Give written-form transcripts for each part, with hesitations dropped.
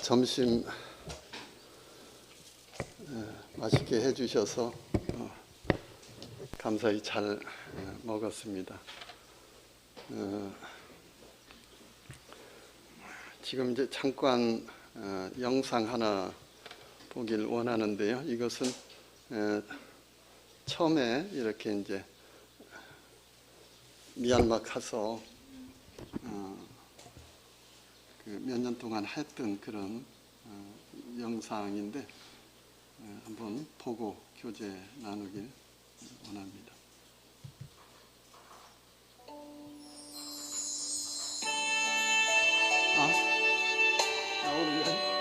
점심 맛있게 해주셔서 감사히 잘 먹었습니다. 지금 이제 잠깐 영상 하나 보길 원하는데요. 이것은 처음에 이렇게 이제 미얀마 가서 몇 년 동안 했던 그런 영상인데 한번 보고 교제 나누길 원합니다. 나오는 거예요?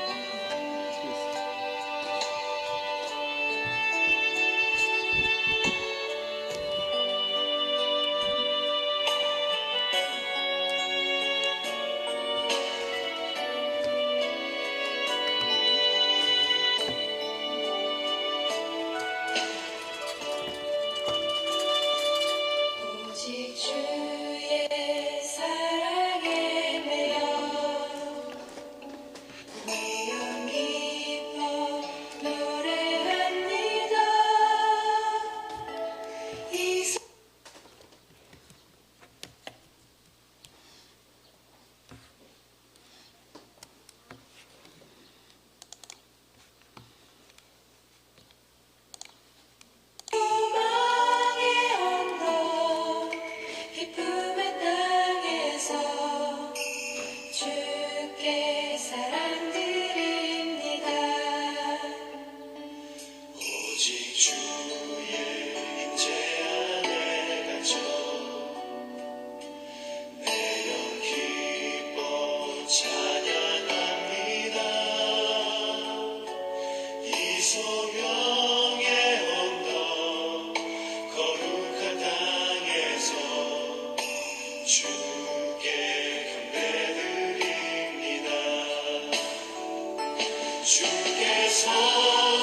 주께서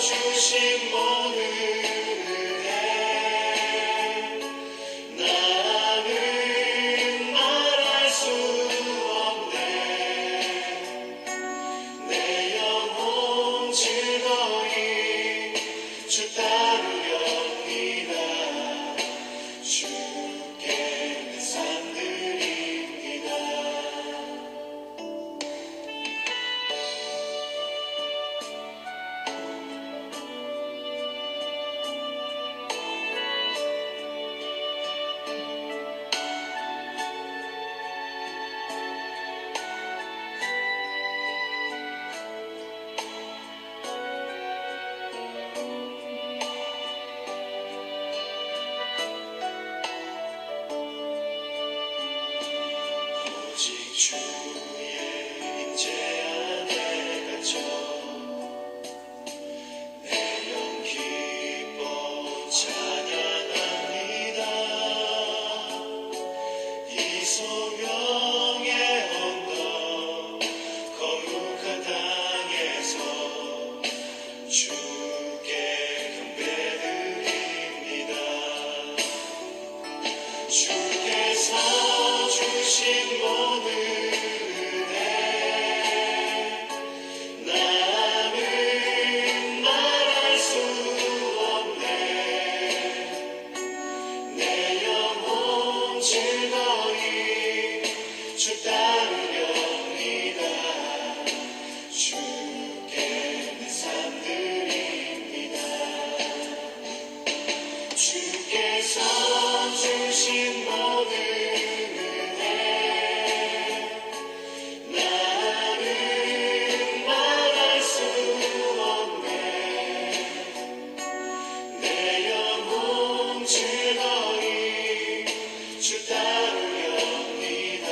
주신 모든 은혜 나는 말할 수 없네. 내 영혼 즐거이 주 따르렵니다. 주께 내 삶 드립니다. 오직 주의 임재 안에 갇혀 내 영 기뻐 찬양합니다. 이 소명의 언덕 거룩한 땅에서 주께 경배드립니다. 주께서 주신 모든 은혜 나는 말할 수 없네. 내 영혼 즐거이 주 따르렵니다. 주께 내 삶 드립니다. 주께서 주신 모든 주 따르렵니다.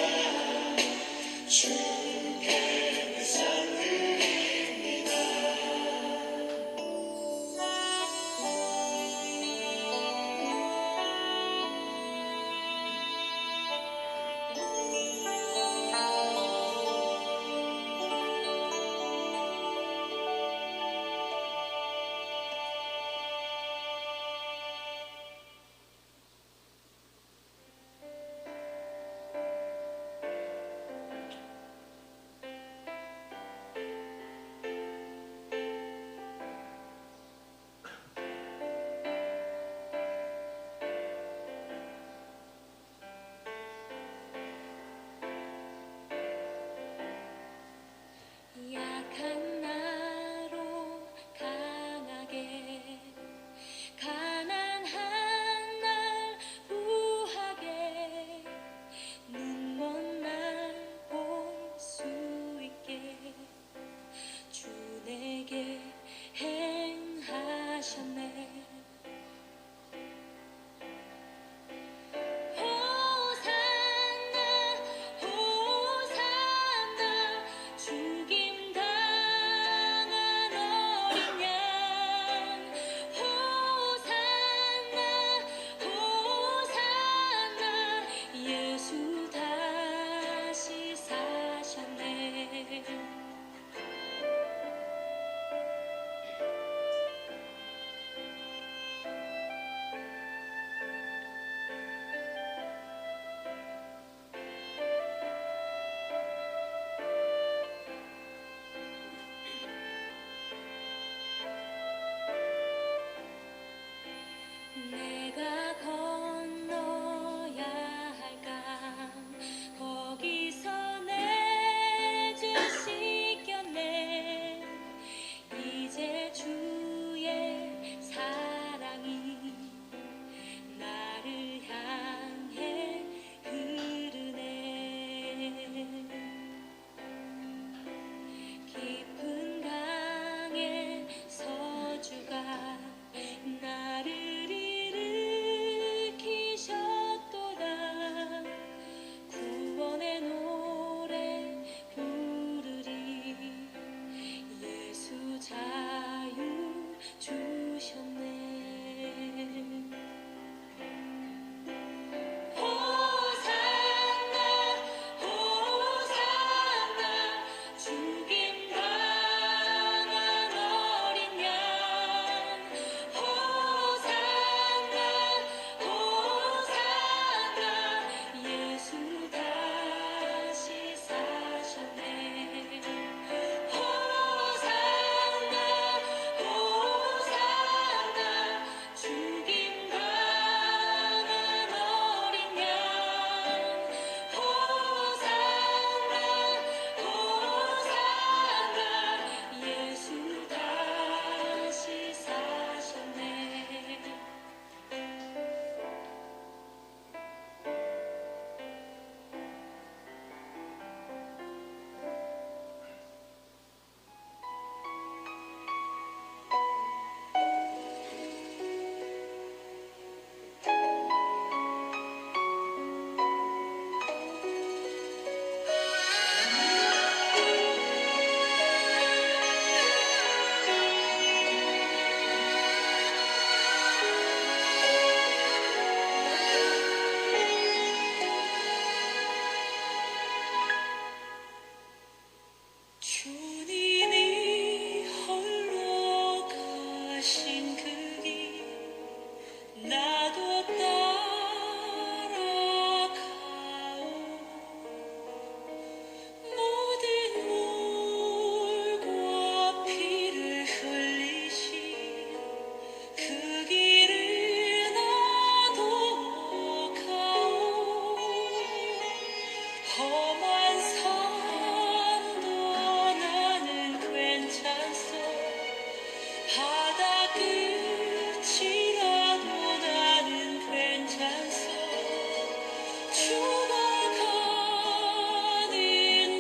죽어가는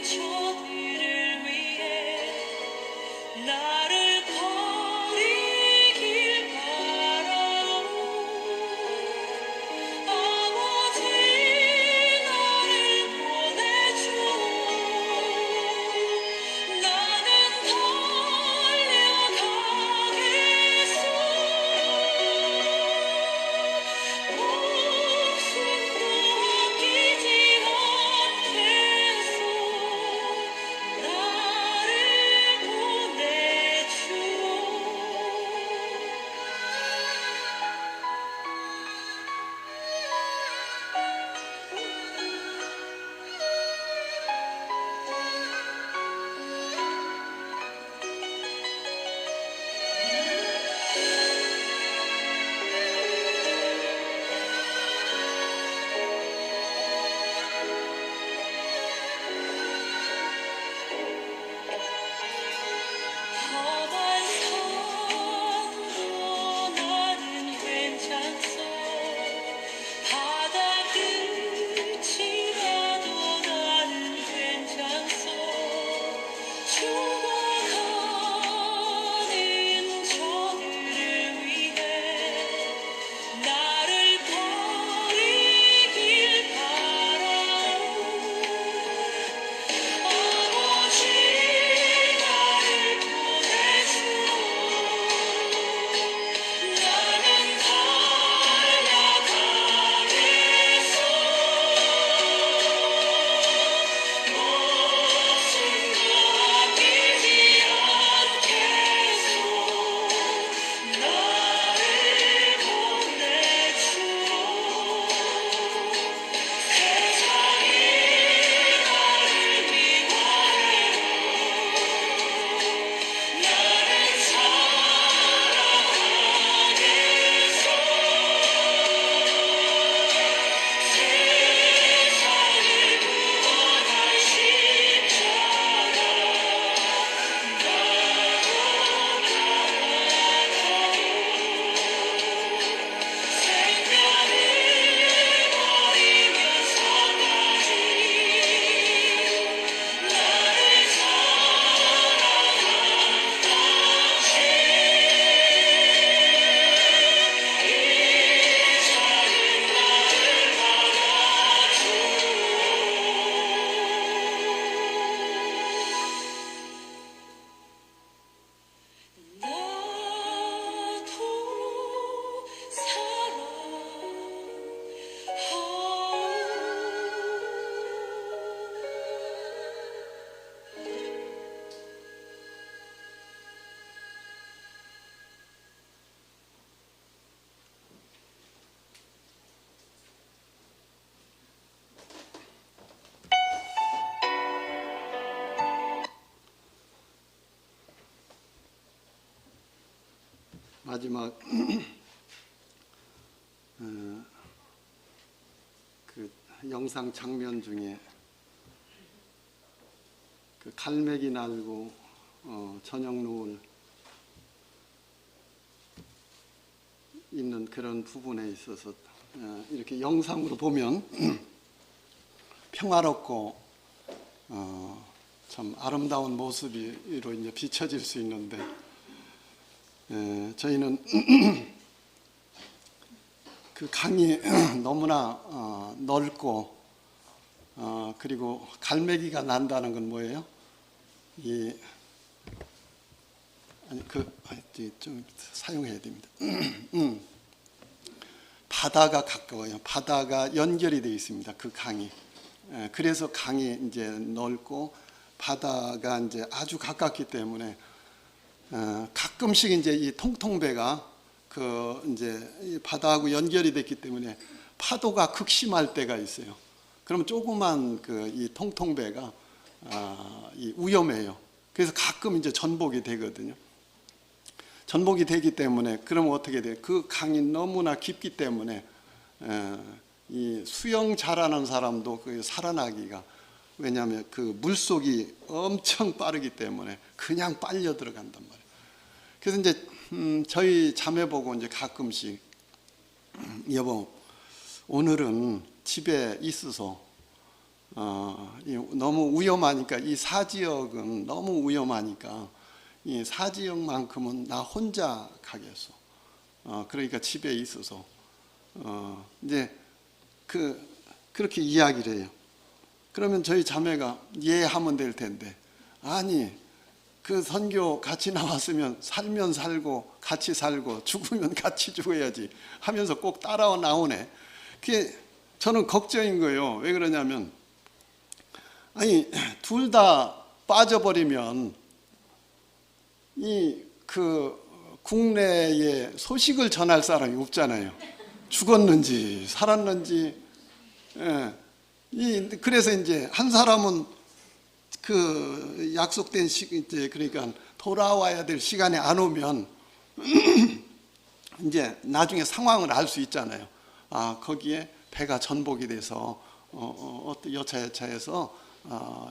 저들을 위해 나를 버리길 바라오. 아버지 나를 보내줘. 나는 달려가겠소. 목숨도 아끼지 않겠소. 나를 보내주오. 험한 산도 나는 괜찮소. 바다 끝이 가도 나는 괜찮소. 죽어가는 저들을 위해 나를 버리길 바라오. 아버지 나를 보내주오. 나는 달려가겠소. 목숨도 아끼지 않겠소. 나를 보내주오. 세상이 나를 미워해도 나는 살아가겠소. 세상을 구원할 십자가 나도 생명을 버리면서까지 나를 사랑한 당신 이 작은 나를 받아주오. 마지막 그 영상 장면 중에 그 갈매기 날고 저녁 노을 있는 그런 부분에 있어서 이렇게 영상으로 보면 평화롭고 참 아름다운 모습으로 이제 비춰질 수 있는데 저희는 그 강이 너무나 넓고 그리고 갈매기가 난다는 건 뭐예요? 좀 사용해야 됩니다. 바다가 가까워요. 바다가 연결이 되어 있습니다. 그 강이. 그래서 강이 이제 넓고 바다가 이제 아주 가깝기 때문에 가끔씩 이제 이 통통배가 그 이제 이 바다하고 연결이 됐기 때문에 파도가 극심할 때가 있어요. 그럼 조그만 그 이 통통배가 위험해요. 그래서 가끔 이제 전복이 되거든요. 전복이 되기 때문에 그러면 어떻게 돼요? 그 강이 너무나 깊기 때문에 이 수영 잘하는 사람도 그 살아나기가, 왜냐하면 그 물속이 엄청 빠르기 때문에 그냥 빨려 들어간단 말이에요. 그래서 이제 저희 자매 보고 이제 가끔씩 여보 오늘은 집에 있어서 너무 위험하니까, 이 사지역은 너무 위험하니까 이 사지역만큼은 나 혼자 가겠어. 그러니까 집에 있어서 이제 그렇게 이야기를 해요. 그러면 저희 자매가 하면 될 텐데, 아니 그 선교 같이 나왔으면 살면 살고 같이 살고 죽으면 같이 죽어야지 하면서 꼭 따라 나오네. 그게 저는 걱정인 거예요. 왜 그러냐면, 아니 둘 다 빠져버리면 국내에 소식을 전할 사람이 없잖아요. 죽었는지 살았는지. 그래서 이제 한 사람은 그 약속된 그러니까 돌아와야 될 시간에 안 오면 이제 나중에 상황을 알 수 있잖아요. 거기에 배가 전복이 돼서 어떤 여차여차해서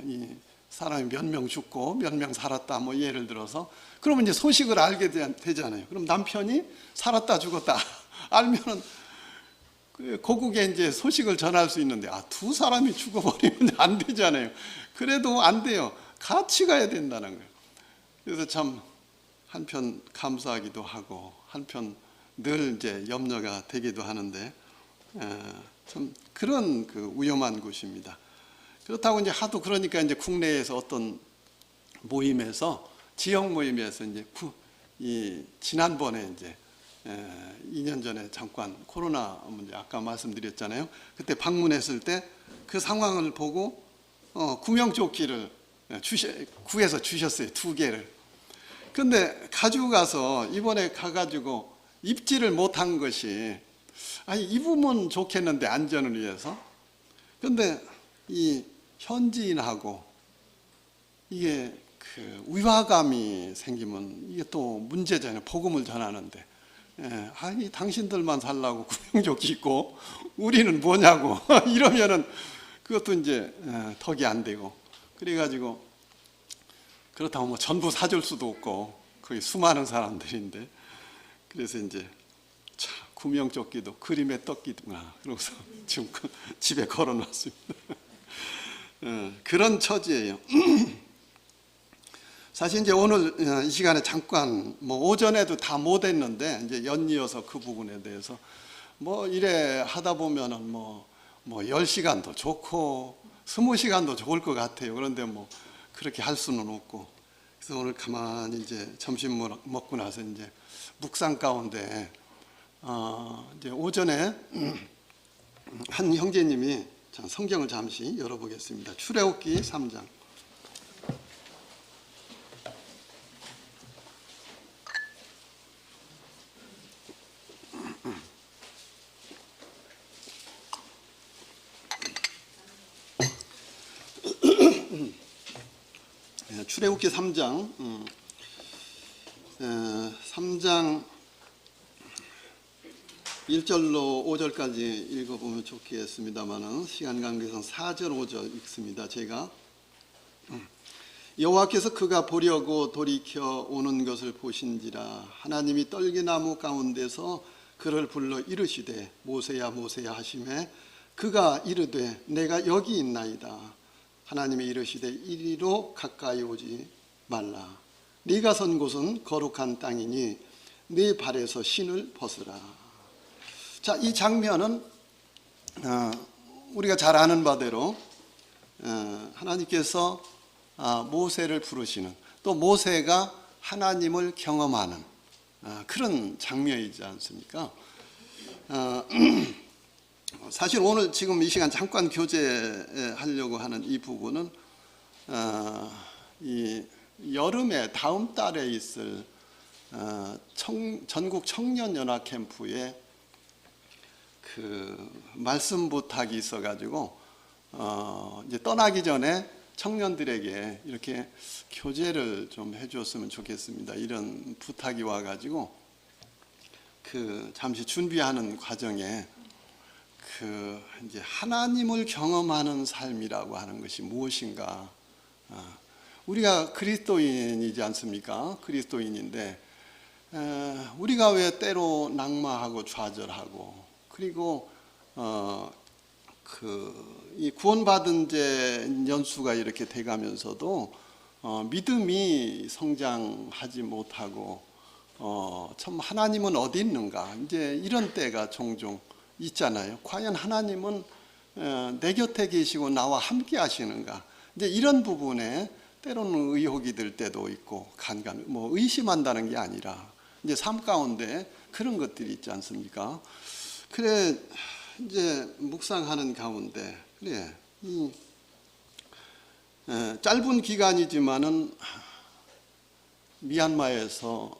이 사람이 몇 명 죽고 몇 명 살았다, 뭐 예를 들어서. 그러면 이제 소식을 알게 되잖아요. 그럼 남편이 살았다 죽었다 알면은 고국에 이제 소식을 전할 수 있는데, 두 사람이 죽어버리면 안 되잖아요. 그래도 안 돼요. 같이 가야 된다는 거예요. 그래서 참 한편 감사하기도 하고 한편 늘 이제 염려가 되기도 하는데, 참 그런 그 위험한 곳입니다. 그렇다고 이제 하도 그러니까 이제 국내에서 어떤 모임에서, 지역 모임에서 이제 지난번에 이제 2년 전에 잠깐 코로나 문제 아까 말씀드렸잖아요. 그때 방문했을 때 그 상황을 보고 구명조끼를 구해서 주셨어요. 2개를. 근데 가지고 가서 이번에 가가지고 입지를 못한 것이, 입으면 좋겠는데 안전을 위해서. 근데 이 현지인하고 이게 그 위화감이 생기면 이게 또 문제잖아요. 복음을 전하는데. 당신들만 살라고 구명조끼 입고 우리는 뭐냐고 이러면은 그것도 이제 덕이 안 되고. 그래가지고 그렇다고 뭐 전부 사줄 수도 없고 거기 수많은 사람들인데, 그래서 이제 구명조끼도 그림의 떡이구나 그러고서 지금 집에 걸어놨습니다. 그런 처지예요. 사실 이제 오늘 이 시간에 잠깐 뭐 오전에도 다 못했는데 이제 연이어서 그 부분에 대해서 뭐 이래 하다 보면은 뭐 10시간도 좋고 20시간도 좋을 것 같아요. 그런데 뭐 그렇게 할 수는 없고, 그래서 오늘 가만히 이제 점심 먹고 나서 이제 묵상 가운데 이제 오전에 한 형제님이 성경을 잠시 열어보겠습니다. 출애굽기 3장. 출애굽기 3장 3장 1절로 5절까지 읽어보면 좋겠습니다만은 시간 관계상 4절 5절 읽습니다. 제가 여호와께서 그가 보려고 돌이켜 오는 것을 보신지라 하나님이 떨기나무 가운데서 그를 불러 이르시되 모세야 모세야 하시매 그가 이르되 내가 여기 있나이다. 하나님이 이르시되 이리로 가까이 오지 말라. 네가 선 곳은 거룩한 땅이니 네 발에서 신을 벗으라. 자, 이 장면은 우리가 잘 아는 바대로 하나님께서 모세를 부르시는, 또 모세가 하나님을 경험하는 그런 장면이지 않습니까? 사실 오늘 지금 이 시간 잠깐 교제하려고 하는 이 부분은 이 여름에 다음 달에 있을 전국 청년연합 캠프에 그 말씀 부탁이 있어가지고 이제 떠나기 전에 청년들에게 이렇게 교제를 좀 해줬으면 좋겠습니다. 이런 부탁이 와가지고 그 잠시 준비하는 과정에 그 이제 하나님을 경험하는 삶이라고 하는 것이 무엇인가? 우리가 그리스도인이지 않습니까? 그리스도인인데 우리가 왜 때로 낙마하고 좌절하고, 그리고 이 구원받은 제 연수가 이렇게 돼가면서도 믿음이 성장하지 못하고 참 하나님은 어디 있는가 이제 이런 때가 종종 있잖아요. 과연 하나님은 내 곁에 계시고 나와 함께 하시는가? 이제 이런 부분에 때로는 의혹이 들 때도 있고 뭐 의심한다는 게 아니라 이제 삶 가운데 그런 것들이 있지 않습니까? 그래 이제 묵상하는 가운데 그래 이 짧은 기간이지만은 미얀마에서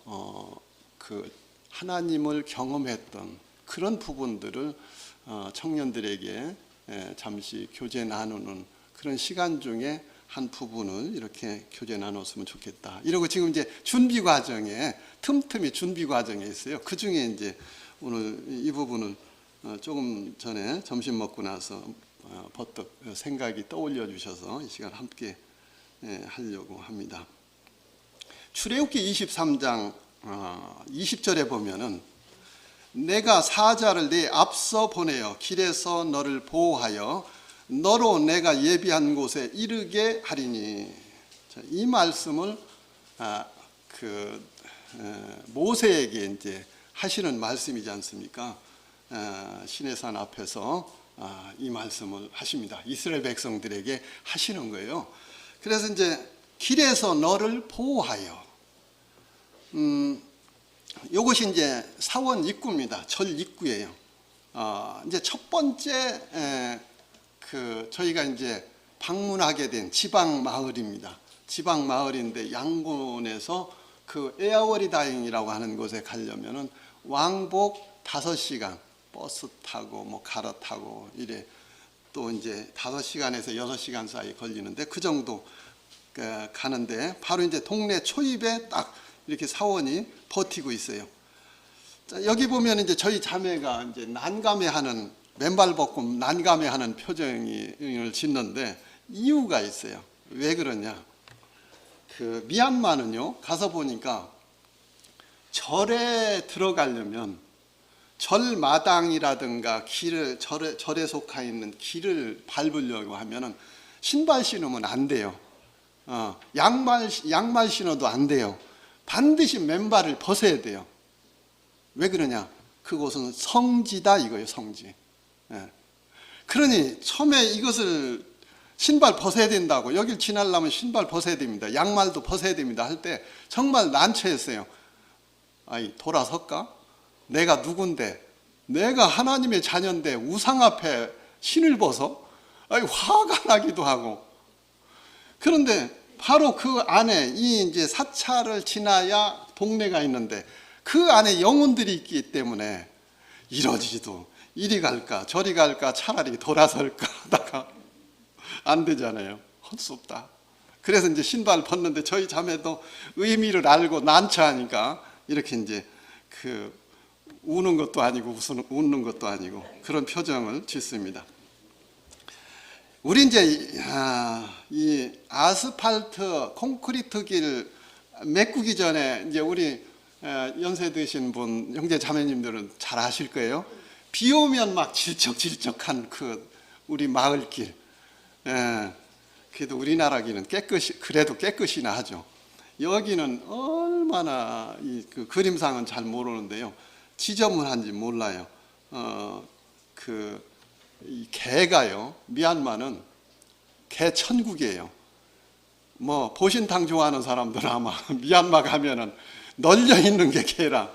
그 하나님을 경험했던 그런 부분들을 청년들에게 잠시 교제 나누는 그런 시간 중에 한 부분을 이렇게 교제 나눴으면 좋겠다. 이러고 지금 이제 준비 과정에 틈틈이 준비 과정에 있어요. 그 중에 이제 오늘 이 부분을 조금 전에 점심 먹고 나서 버떡 생각이 떠올려 주셔서 이 시간 함께 하려고 합니다. 출애굽기 23장 20절에 보면은 내가 사자를 네 앞서 보내어 길에서 너를 보호하여 너로 내가 예비한 곳에 이르게 하리니. 이 말씀을 모세에게 이제 하시는 말씀이지 않습니까? 시내산 앞에서 이 말씀을 하십니다. 이스라엘 백성들에게 하시는 거예요. 그래서 이제 길에서 너를 보호하여. 이것이 이제 사원 입구입니다. 절 입구예요. 이제 첫 번째 저희가 이제 방문하게 된 지방 마을입니다. 지방 마을인데 양곤에서 그 에어워리다잉이라고 하는 곳에 가려면은 왕복 5시간 버스 타고 뭐 갈아타고 이래 또 이제 5시간에서 6시간 사이 걸리는데 그 정도 가는데 바로 이제 동네 초입에 딱 이렇게 사원이 버티고 있어요. 자, 여기 보면 이제 저희 자매가 이제 난감해하는 맨발 벗고 난감해하는 표정을 짓는데 이유가 있어요. 왜 그러냐? 그 미얀마는요 가서 보니까 절에 들어가려면 절마당이라든가 길을 절에 속해 있는 길을 밟으려고 하면은 신발 신으면 안 돼요. 양말 신어도 안 돼요. 반드시 맨발을 벗어야 돼요. 왜 그러냐? 그곳은 성지다 이거예요. 성지. 그러니 처음에 이것을 신발 벗어야 된다고 여길 지나려면 신발 벗어야 됩니다. 양말도 벗어야 됩니다. 할 때 정말 난처했어요. 아이 돌아설까? 내가 누군데? 내가 하나님의 자녀인데 우상 앞에 신을 벗어? 아이 화가 나기도 하고. 그런데 바로 그 안에 이 이제 사찰을 지나야 동네가 있는데 그 안에 영혼들이 있기 때문에 이러지도 이리 갈까 저리 갈까 차라리 돌아설까 하다가 안 되잖아요. 할 수 없다. 그래서 이제 신발 벗는데 저희 자매도 의미를 알고 난처하니까 이렇게 이제 우는 것도 아니고 웃는 것도 아니고 그런 표정을 짓습니다. 우리 이제 이 아스팔트 콘크리트 길 메꾸기 전에 이제 우리 연세 드신 분 형제 자매님들은 잘 아실 거예요. 비 오면 막 질척질척한 우리 마을길. 그래도 우리나라 길은 그래도 깨끗이나 하죠. 여기는 얼마나 그 그림상은 잘 모르는데요. 지저분한지 몰라요. 이 개가요. 미얀마는 개 천국이에요. 뭐 보신탕 좋아하는 사람들은 아마 미얀마 가면은 널려 있는 게 개라.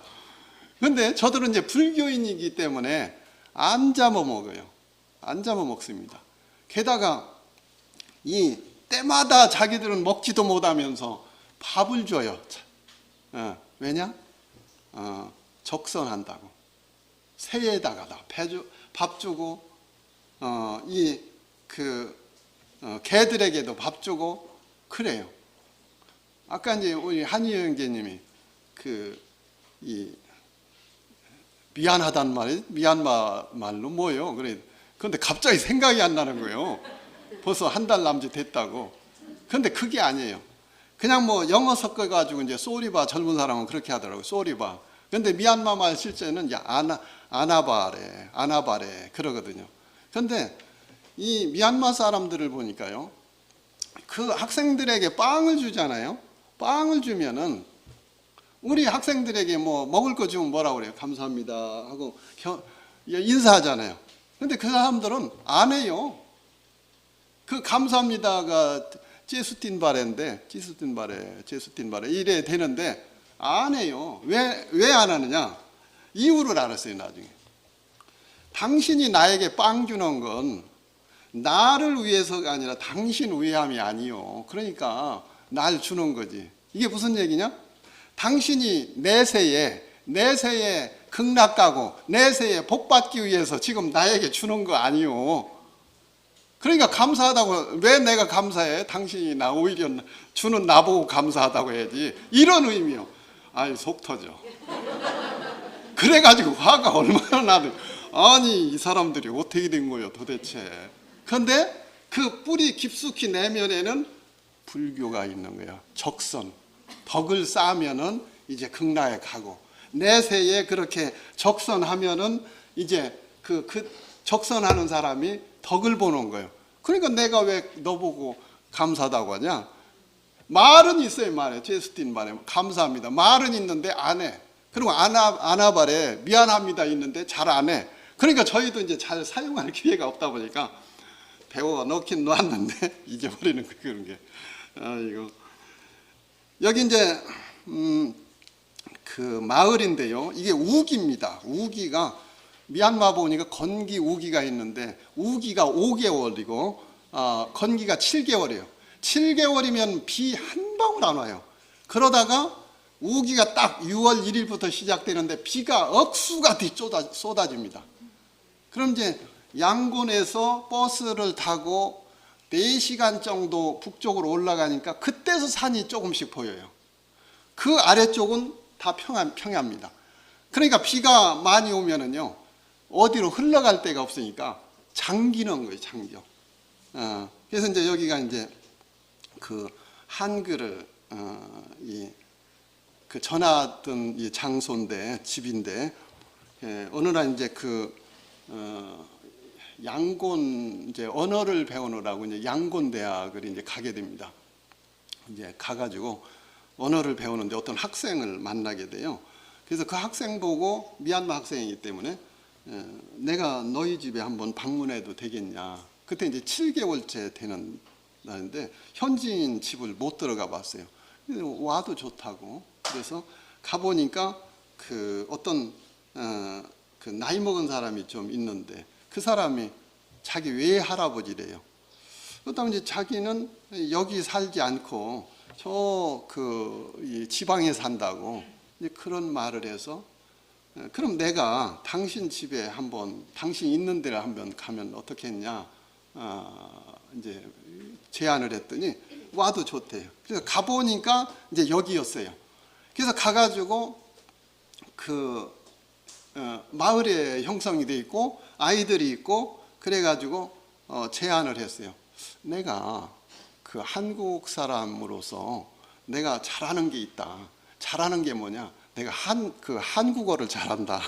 근데 저들은 이제 불교인이기 때문에 안 잡아 먹어요. 안 잡아 먹습니다. 게다가 이 때마다 자기들은 먹지도 못하면서 밥을 줘요. 왜냐? 적선한다고. 새에다가 밥 주고 개들에게도 밥 주고 그래요. 아까 이제 우리 한희 형제님이 미안하단 말이 미얀마 말로 뭐예요? 그런데 갑자기 생각이 안 나는 거예요. 벌써 한 달 남짓 됐다고. 그런데 그게 아니에요. 그냥 뭐 영어 섞어가지고 이제 쏘리바 젊은 사람은 그렇게 하더라고요. 쏘리바. 그런데 미얀마 말 실제는 이제 아나바레 그러거든요. 그런데 이 미얀마 사람들을 보니까요, 그 학생들에게 빵을 주잖아요. 빵을 주면은 우리 학생들에게 뭐 먹을 거 주면 뭐라고 그래요? 감사합니다 하고 인사하잖아요. 근데 그 사람들은 안 해요. 그 감사합니다가 제수틴바레인데, 제수틴바레 이래 되는데 안 해요. 왜 안 하느냐? 이유를 알았어요, 나중에. 당신이 나에게 빵 주는 건 나를 위해서가 아니라 당신 위함이 아니요. 그러니까 날 주는 거지. 이게 무슨 얘기냐? 당신이 내세에 극락 가고 내세에 복 받기 위해서 지금 나에게 주는 거 아니요. 그러니까 감사하다고, 왜 내가 감사해? 당신이 나 오히려 주는 나보고 감사하다고 해야지. 이런 의미요. 아이, 속 터져. 그래가지고 화가 얼마나 나도. 아니, 이 사람들이 어떻게 된 거예요 도대체. 그런데 그 뿌리 깊숙이 내면에는 불교가 있는 거야. 적선. 덕을 쌓으면은 이제 극락에 가고, 내세에 그렇게 적선하면은 이제 그 적선하는 사람이 덕을 보는 거예요. 그러니까 내가 왜 너보고 감사하다고 하냐? 말은 있어요, 말에. 제스틴 말에 감사합니다. 말은 있는데 안 해. 그리고 아나발에 미안합니다 있는데 잘 안 해. 그러니까 저희도 이제 잘 사용할 기회가 없다 보니까 배워 넣긴 놨는데 잊어버리는 그런 게. 이거 여기 이제 그 마을인데요. 이게 우기입니다. 우기가 미얀마 보니까 건기 우기가 있는데 우기가 5개월이고 건기가 7개월이에요. 7개월이면 비 한 방울 안 와요. 그러다가 우기가 딱 6월 1일부터 시작되는데 비가 억수같이 쏟아집니다. 그럼 이제 양곤에서 버스를 타고 4시간 정도 북쪽으로 올라가니까 그때서 산이 조금씩 보여요. 그 아래쪽은 다 평야입니다. 그러니까 비가 많이 오면은요, 어디로 흘러갈 데가 없으니까 잠기는 거예요, 잠겨. 그래서 이제 여기가 이제 그 한글을 그 전하던 이 장소인데, 집인데, 어느 날 이제 양곤 이제 언어를 배우느라고 이제 양곤 대학을 이제 가게 됩니다. 이제 가가지고 언어를 배우는데 어떤 학생을 만나게 돼요. 그래서 그 학생 보고 미얀마 학생이기 때문에 내가 너희 집에 한번 방문해도 되겠냐. 그때 이제 7개월째 되는 날인데 현지인 집을 못 들어가 봤어요. 와도 좋다고. 그래서 가보니까 그 어떤 그 나이 먹은 사람이 좀 있는데 그 사람이 자기 외할아버지래요. 그렇다면 이제 자기는 여기 살지 않고 저 그 지방에 산다고 이제 그런 말을 해서, 그럼 내가 당신 집에 한번, 당신 있는 데를 한번 가면 어떻겠냐 이제 제안을 했더니 와도 좋대요. 그래서 가보니까 이제 여기였어요. 그래서 가가지고 그 마을에 형성이 돼 있고 아이들이 있고 그래가지고 제안을 했어요. 내가 그 한국 사람으로서 내가 잘하는 게 있다. 잘하는 게 뭐냐? 내가 한국어를 잘한다.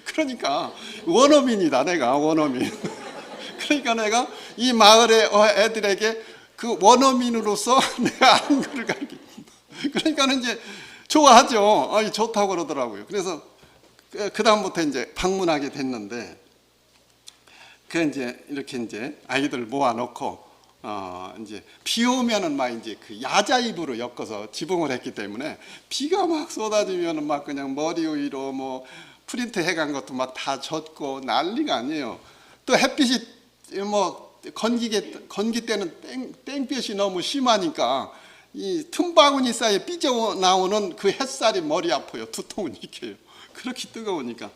그러니까 원어민이다. 내가 원어민. 그러니까 내가 이 마을의 애들에게 그 원어민으로서 내가 한글을 가르쳐. 그러니까 이제 좋아하죠. 좋다고 그러더라고요. 그래서 그 다음부터 이제 방문하게 됐는데, 그 이제 이렇게 이제 아이들 모아놓고 이제 비 오면은 막 이제 그 야자입으로 엮어서 지붕을 했기 때문에 비가 막 쏟아지면은 막 그냥 머리 위로 뭐 프린트 해간 것도 막 다 젖고 난리가 아니에요. 또 햇빛이 뭐 건기 때는 땡볕이 너무 심하니까 이 틈바구니 사이에 삐져 나오는 그 햇살이 머리 아파요. 두통은 일으켜요. 그렇게 뜨거우니까.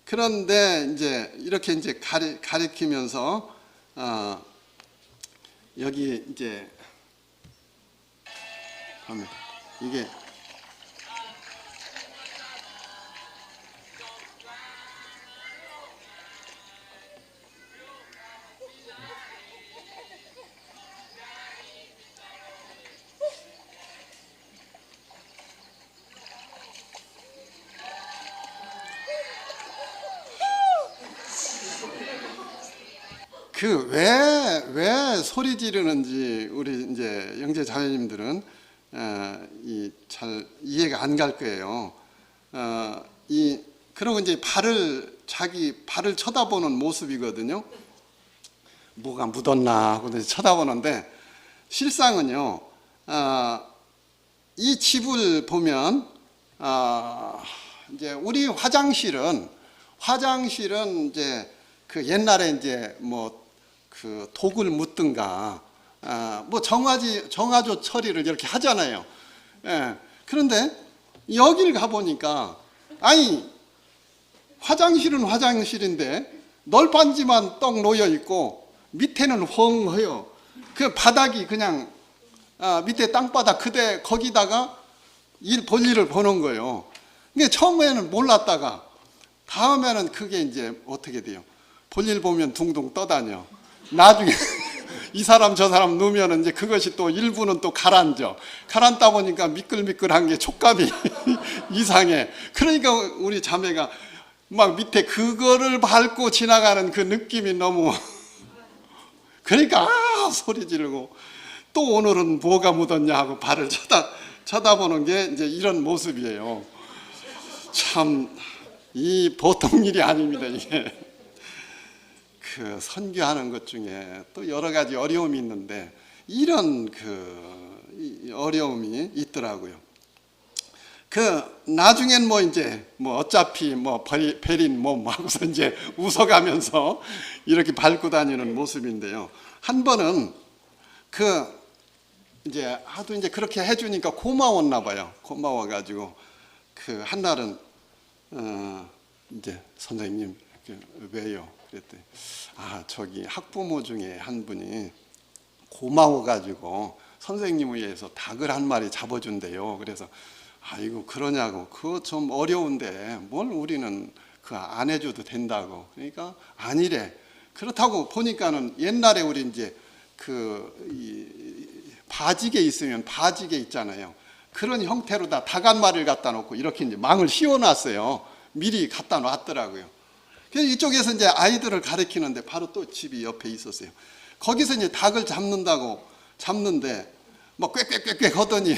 그런데 이제 이렇게 이제 가리키면서 여기 이제 보면 이게 그 왜 소리 지르는지 우리 이제 형제 자매님들은 잘 이해가 안 갈 거예요. 그러고 이제 자기 발을 쳐다보는 모습이거든요. 뭐가 묻었나 하고 쳐다보는데 실상은요. 이 집을 보면 이제 우리 화장실은 이제 그 옛날에 이제 뭐 그 독을 묻든가 뭐 정화조 처리를 이렇게 하잖아요. 예. 그런데 여길 가 보니까 아니 화장실은 화장실인데 널빤지만 떡 놓여 있고 밑에는 헝허요. 그 바닥이 그냥 밑에 땅바닥 그대 거기다가 볼일을 보는 거예요. 근데 처음에는 몰랐다가 다음에는 그게 이제 어떻게 돼요? 볼일 보면 둥둥 떠다녀. 나중에 이 사람 저 사람 넣으면 이제 그것이 또 일부는 또 가라앉아. 가라앉다 보니까 미끌미끌한 게 촉감이 이상해. 그러니까 우리 자매가 막 밑에 그거를 밟고 지나가는 그 느낌이 너무 그러니까 소리 지르고 또 오늘은 뭐가 묻었냐 하고 발을 쳐다보는 게 이제 이런 모습이에요. 참 이 보통 일이 아닙니다. 이게 그 선교하는 것 중에 또 여러 가지 어려움이 있는데 이런 그 어려움이 있더라고요. 그 나중엔 뭐 이제 뭐 어차피 뭐 베린 몸 하고서 이제 웃어가면서 이렇게 밟고 다니는 모습인데요. 한 번은 그 이제 하도 이제 그렇게 해주니까 고마웠나 봐요. 고마워가지고 그 한 날은 이제 선생님 왜요? 그랬더니 저기 학부모 중에 한 분이 고마워가지고 선생님을 위해서 닭을 한 마리 잡아준대요. 그래서 이거 그러냐고 그거 좀 어려운데 뭘 우리는 그 안 해줘도 된다고. 그러니까 아니래. 그렇다고 보니까는 옛날에 우리 이제 바지게 있으면 바지게 있잖아요. 그런 형태로 다 닭 한 마리를 갖다 놓고 이렇게 이제 망을 씌워놨어요. 미리 갖다 놨더라고요. 그래서 이쪽에서 이제 아이들을 가르치는데 바로 또 집이 옆에 있었어요. 거기서 이제 닭을 잡는데 막 꽥꽥꽥꽥 하더니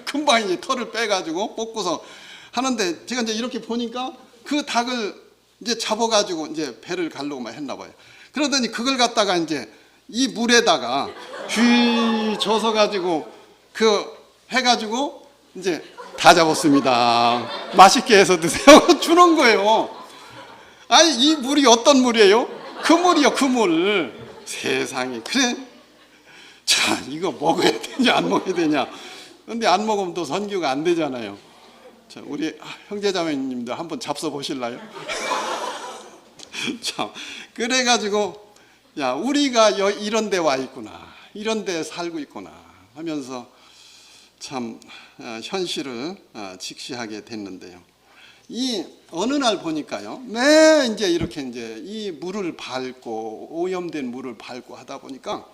금방 이제 털을 빼가지고 뽑고서 하는데 제가 이제 이렇게 보니까 그 닭을 이제 잡아가지고 이제 배를 가려고 막 했나 봐요. 그러더니 그걸 갖다가 이제 이 물에다가 휘 젖어가지고 해가지고 이제 다 잡았습니다. 맛있게 해서 드세요. 주는 거예요. 아니 이 물이 어떤 물이에요? 그 물이요, 그 물. 세상에. 그래. 자, 이거 먹어야 되냐 안 먹어야 되냐. 근데 안 먹으면 또 선교가 안 되잖아요. 자, 우리 형제자매님들 한번 잡숴 보실래요? 참, 그래가지고 야, 우리가 이런 데 와 있구나, 이런 데 살고 있구나 하면서 참 현실을 직시하게 됐는데요. 이 어느 날 보니까요, 매 이제 이렇게 이제 이 물을 밟고 오염된 물을 밟고 하다 보니까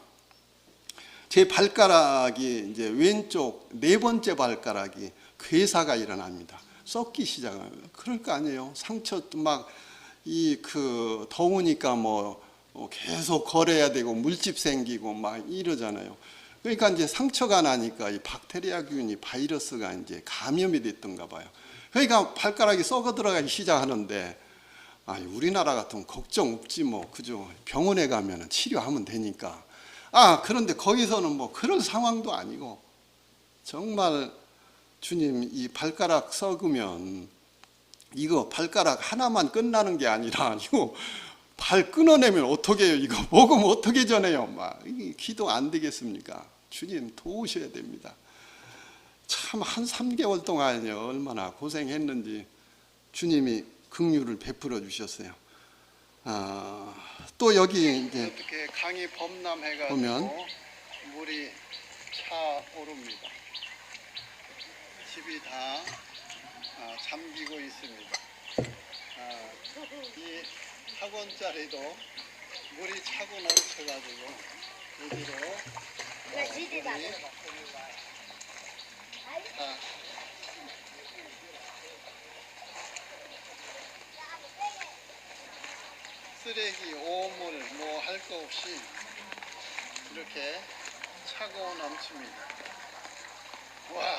제 발가락이 이제 왼쪽 네 번째 발가락이 괴사가 일어납니다. 썩기 시작해요. 그럴 거 아니에요. 상처 막 더우니까 뭐 계속 걸어야 되고 물집 생기고 막 이러잖아요. 그러니까 이제 상처가 나니까 이 박테리아균이 바이러스가 이제 감염이 됐던가 봐요. 그러니까 발가락이 썩어 들어가기 시작하는데 우리나라 같으면 걱정 없지 뭐, 그죠? 병원에 가면 치료하면 되니까. 그런데 거기서는 뭐 그런 상황도 아니고 정말 주님 이 발가락 썩으면 이거 발가락 하나만 끝나는 게 아니라 이거 발 끊어내면 어떻게 해요? 이거 먹으면 어떻게 전해요? 막 기도 안 되겠습니까? 주님 도우셔야 됩니다. 참 한 3개월 동안요 얼마나 고생했는지 주님이 긍휼을 베풀어 주셨어요. 또 여기 이제 이렇게 강이 범람해가지고 보면 물이 차오릅니다. 집이 다 잠기고 있습니다. 이 학원자리도 물이 차고 넘쳐가지고 여기로 물이 쓰레기, 오물 뭐 할 거 없이 이렇게 차고 넘칩니다. 와,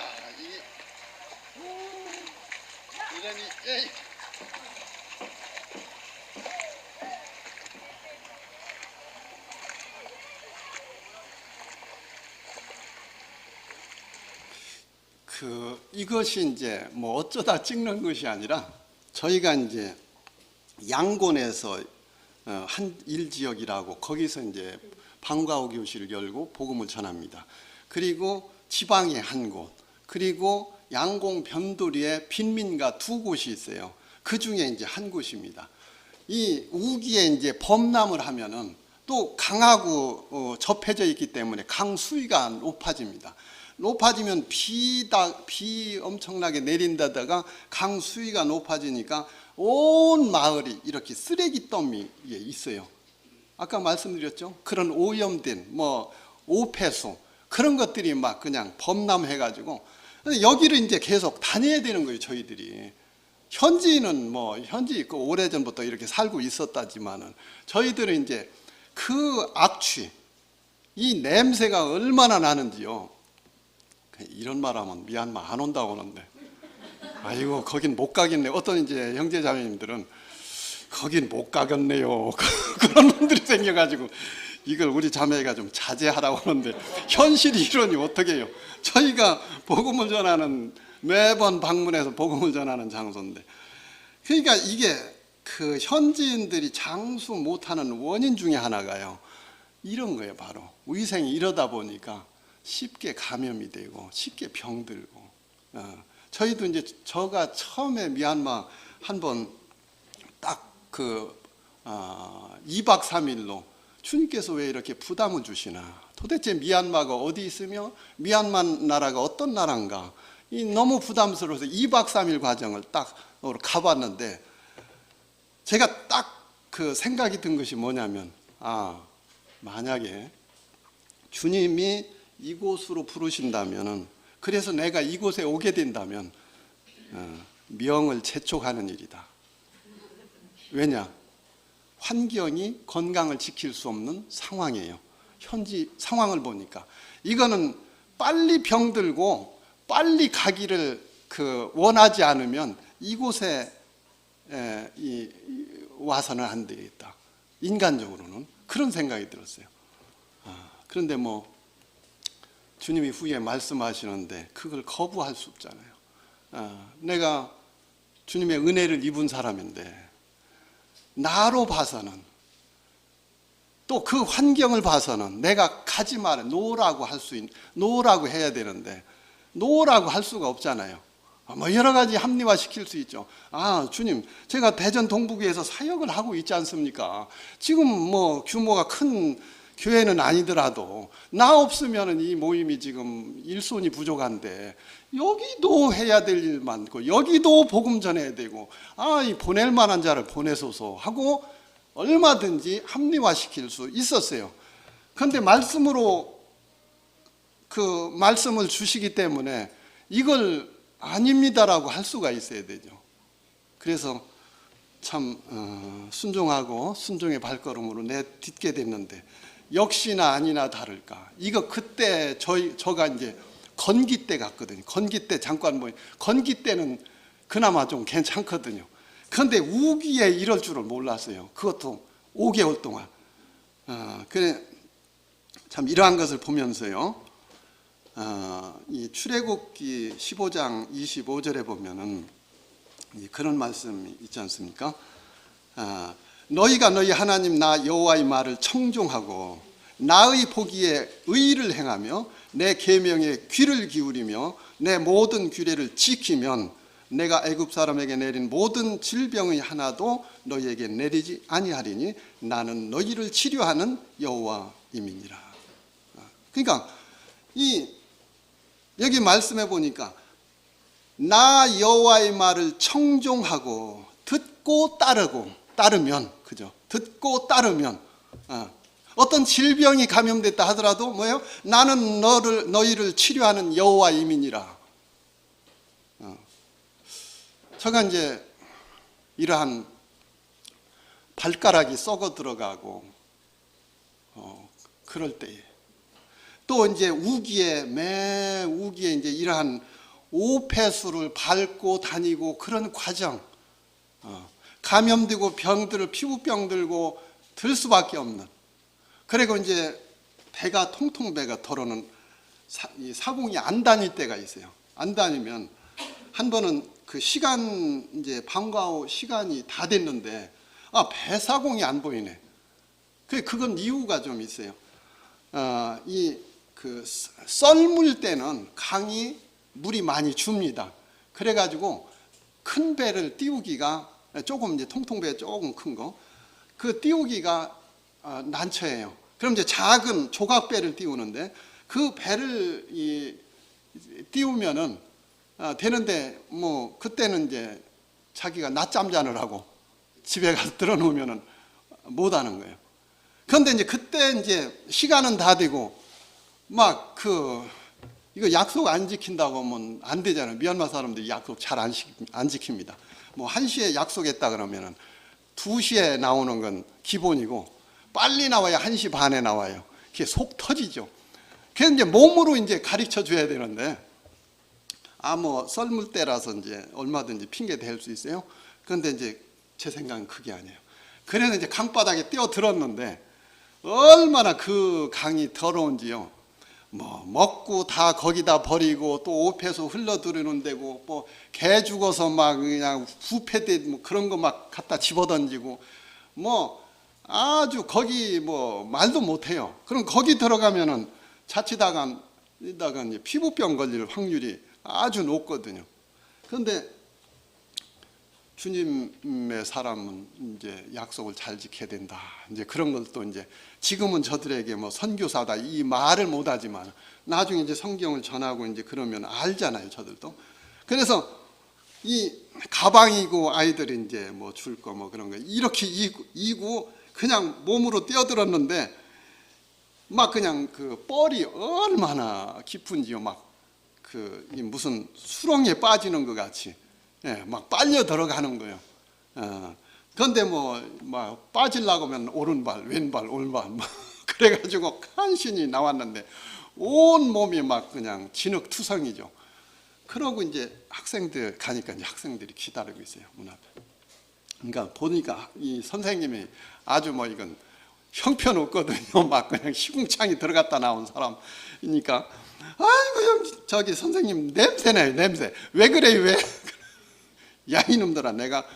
이러니, 에이. 이것이 이제 뭐 어쩌다 찍는 것이 아니라 저희가 이제 양곤에서 한 일지역이라고 거기서 이제 방과후 교실을 열고 복음을 전합니다. 그리고 지방에 한 곳, 그리고 양공 변두리에 빈민가 두 곳이 있어요. 그 중에 이제 한 곳입니다. 이 우기에 이제 범람을 하면은 또 강하고 접해져 있기 때문에 강 수위가 높아집니다. 높아지면 비 엄청나게 내린다다가 강 수위가 높아지니까 온 마을이 이렇게 쓰레기더미에 있어요. 아까 말씀드렸죠? 그런 오염된 뭐 오폐수 그런 것들이 막 그냥 범람해가지고 여기를 이제 계속 다녀야 되는 거예요. 저희들이 현지인은 뭐 현지 있고 오래전부터 이렇게 살고 있었다지만은 저희들은 이제 그 악취 이 냄새가 얼마나 나는지요. 이런 말하면 미얀마 안 온다고 하는데 아이고 거긴 못 가겠네. 어떤 이제 형제자매님들은 거긴 못 가겠네요. 그런 분들이 생겨가지고 이걸 우리 자매가 좀 자제하라고 하는데 현실이 이러니 어떻게 해요. 저희가 복음을 전하는 매번 방문해서 복음을 전하는 장소인데 그러니까 이게 그 현지인들이 장수 못하는 원인 중에 하나가요. 이런 거예요. 바로 위생이 이러다 보니까 쉽게 감염이 되고 쉽게 병들고 저희도 이제 저가 처음에 미얀마 한번 딱 그 2박 3일로 주님께서 왜 이렇게 부담을 주시나 도대체 미얀마가 어디 있으며 미얀마 나라가 어떤 나라인가 너무 부담스러워서 2박 3일 과정을 딱 가봤는데 제가 딱 그 생각이 든 것이 뭐냐면 만약에 주님이 이곳으로 부르신다면은 그래서 내가 이곳에 오게 된다면 명을 재촉하는 일이다. 왜냐? 환경이 건강을 지킬 수 없는 상황이에요. 현지 상황을 보니까 이거는 빨리 병들고 빨리 가기를 원하지 않으면 이곳에 와서는 안 되겠다. 인간적으로는 그런 생각이 들었어요. 그런데 뭐 주님이 후에 말씀하시는데 그걸 거부할 수 없잖아요. 내가 주님의 은혜를 입은 사람인데 나로 봐서는 또 그 환경을 봐서는 내가 가지 마라 노라고 노라고 해야 되는데 노라고 할 수가 없잖아요. 뭐 여러 가지 합리화 시킬 수 있죠. 주님 제가 대전 동북위에서 사역을 하고 있지 않습니까? 지금 뭐 규모가 큰 교회는 아니더라도 나 없으면 이 모임이 지금 일손이 부족한데 여기도 해야 될 일 많고 여기도 복음 전해야 되고 이 보낼 만한 자를 보내소서 하고 얼마든지 합리화시킬 수 있었어요. 그런데 말씀으로 그 말씀을 주시기 때문에 이걸 아닙니다라고 할 수가 있어야 되죠. 그래서 참 순종하고 순종의 발걸음으로 내딛게 됐는데 역시나 아니나 다를까. 이거 그때 저가 이제 건기 때 갔거든요. 건기 때 잠깐 건기 때는 그나마 좀 괜찮거든요. 그런데 우기에 이럴 줄은 몰랐어요. 그것도 5개월 동안. 그래 참 이러한 것을 보면서요. 이 출애굽기 15장 25절에 보면은 그런 말씀이 있지 않습니까? 너희가 너희 하나님 나 여호와의 말을 청종하고 나의 보기에 의를 행하며 내 계명에 귀를 기울이며 내 모든 규례를 지키면 내가 애굽 사람에게 내린 모든 질병의 하나도 너희에게 내리지 아니하리니 나는 너희를 치료하는 여호와임이니라. 그러니까 여기 말씀해 보니까 나 여호와의 말을 청종하고 듣고 따르면 그죠? 듣고 따르면 어떤 질병이 감염됐다 하더라도 뭐예요? 나는 너희를 치료하는 여호와임이니라. 제가 이제 이러한 발가락이 썩어 들어가고 그럴 때에 또 이제 매 우기에 이제 이러한 오폐수를 밟고 다니고 그런 과정, 감염되고 병들을 피부병 들고 들 수밖에 없는. 그리고 이제 배가 통통 배가 덜어는 이 사공이 안 다닐 때가 있어요. 안 다니면 한 번은 그 시간 이제 방과 후 시간이 다 됐는데 배사공이 안 보이네. 그건 이유가 좀 있어요. 이 그 썰물 때는 강이 물이 많이 줍니다. 그래가지고 큰 배를 띄우기가 조금 이제 통통배 조금 큰 거, 그 띄우기가 난처해요. 그럼 이제 작은 조각배를 띄우는데 그 배를 띄우면은 되는데 뭐 그때는 이제 자기가 낮잠 자느라고 집에 가서 들어놓으면은 못 하는 거예요. 그런데 이제 그때 이제 시간은 다 되고 막 이거 약속 안 지킨다고 하면 안 되잖아요. 미얀마 사람들이 약속 잘 안 지킵니다. 뭐 1시에 약속했다 그러면은 2시에 나오는 건 기본이고 빨리 나와야 1시 반에 나와요. 그게 속 터지죠. 그래서 이제 몸으로 이제 가르쳐 줘야 되는데 뭐 썰물 때라서 이제 얼마든지 핑계 댈 수 있어요. 그런데 이제 제 생각은 그게 아니에요. 그래서 이제 강바닥에 뛰어 들었는데 얼마나 그 강이 더러운지요. 뭐 먹고 다 거기다 버리고 또 오폐수 흘러들이는 데고 뭐 개 죽어서 막 그냥 부패돼 뭐 그런 거 막 갖다 집어던지고 뭐 아주 거기 뭐 말도 못해요. 그럼 거기 들어가면은 자칫다가 이제 피부병 걸릴 확률이 아주 높거든요. 그런데 주님의 사람은 이제 약속을 잘 지켜야 된다. 이제 그런 것도 이제 지금은 저들에게 뭐 선교사다 이 말을 못하지만 나중에 이제 성경을 전하고 이제 그러면 알잖아요, 저들도. 그래서 이 가방이고 아이들이 이제 뭐 줄 거 뭐 그런 거 이렇게 이고 그냥 몸으로 뛰어들었는데 막 그냥 그 뻘이 얼마나 깊은지요, 막 무슨 수렁에 빠지는 것 같이. 막 빨려 들어가는 거예요. 그런데 막 빠지려고 하면 오른발, 왼발, 오른발 그래가지고 간신히 나왔는데 온 몸이 막 그냥 진흙투성이죠. 그러고 이제 학생들 가니까 이제 학생들이 기다리고 있어요, 문 앞에. 그러니까 보니까 이 선생님이 아주 뭐 이건 형편없거든요. 막 그냥 시궁창이 들어갔다 나온 사람이니까 아이고 저기 선생님 냄새나요, 냄새. 왜 그래요, 왜? 야 이놈들아, 내가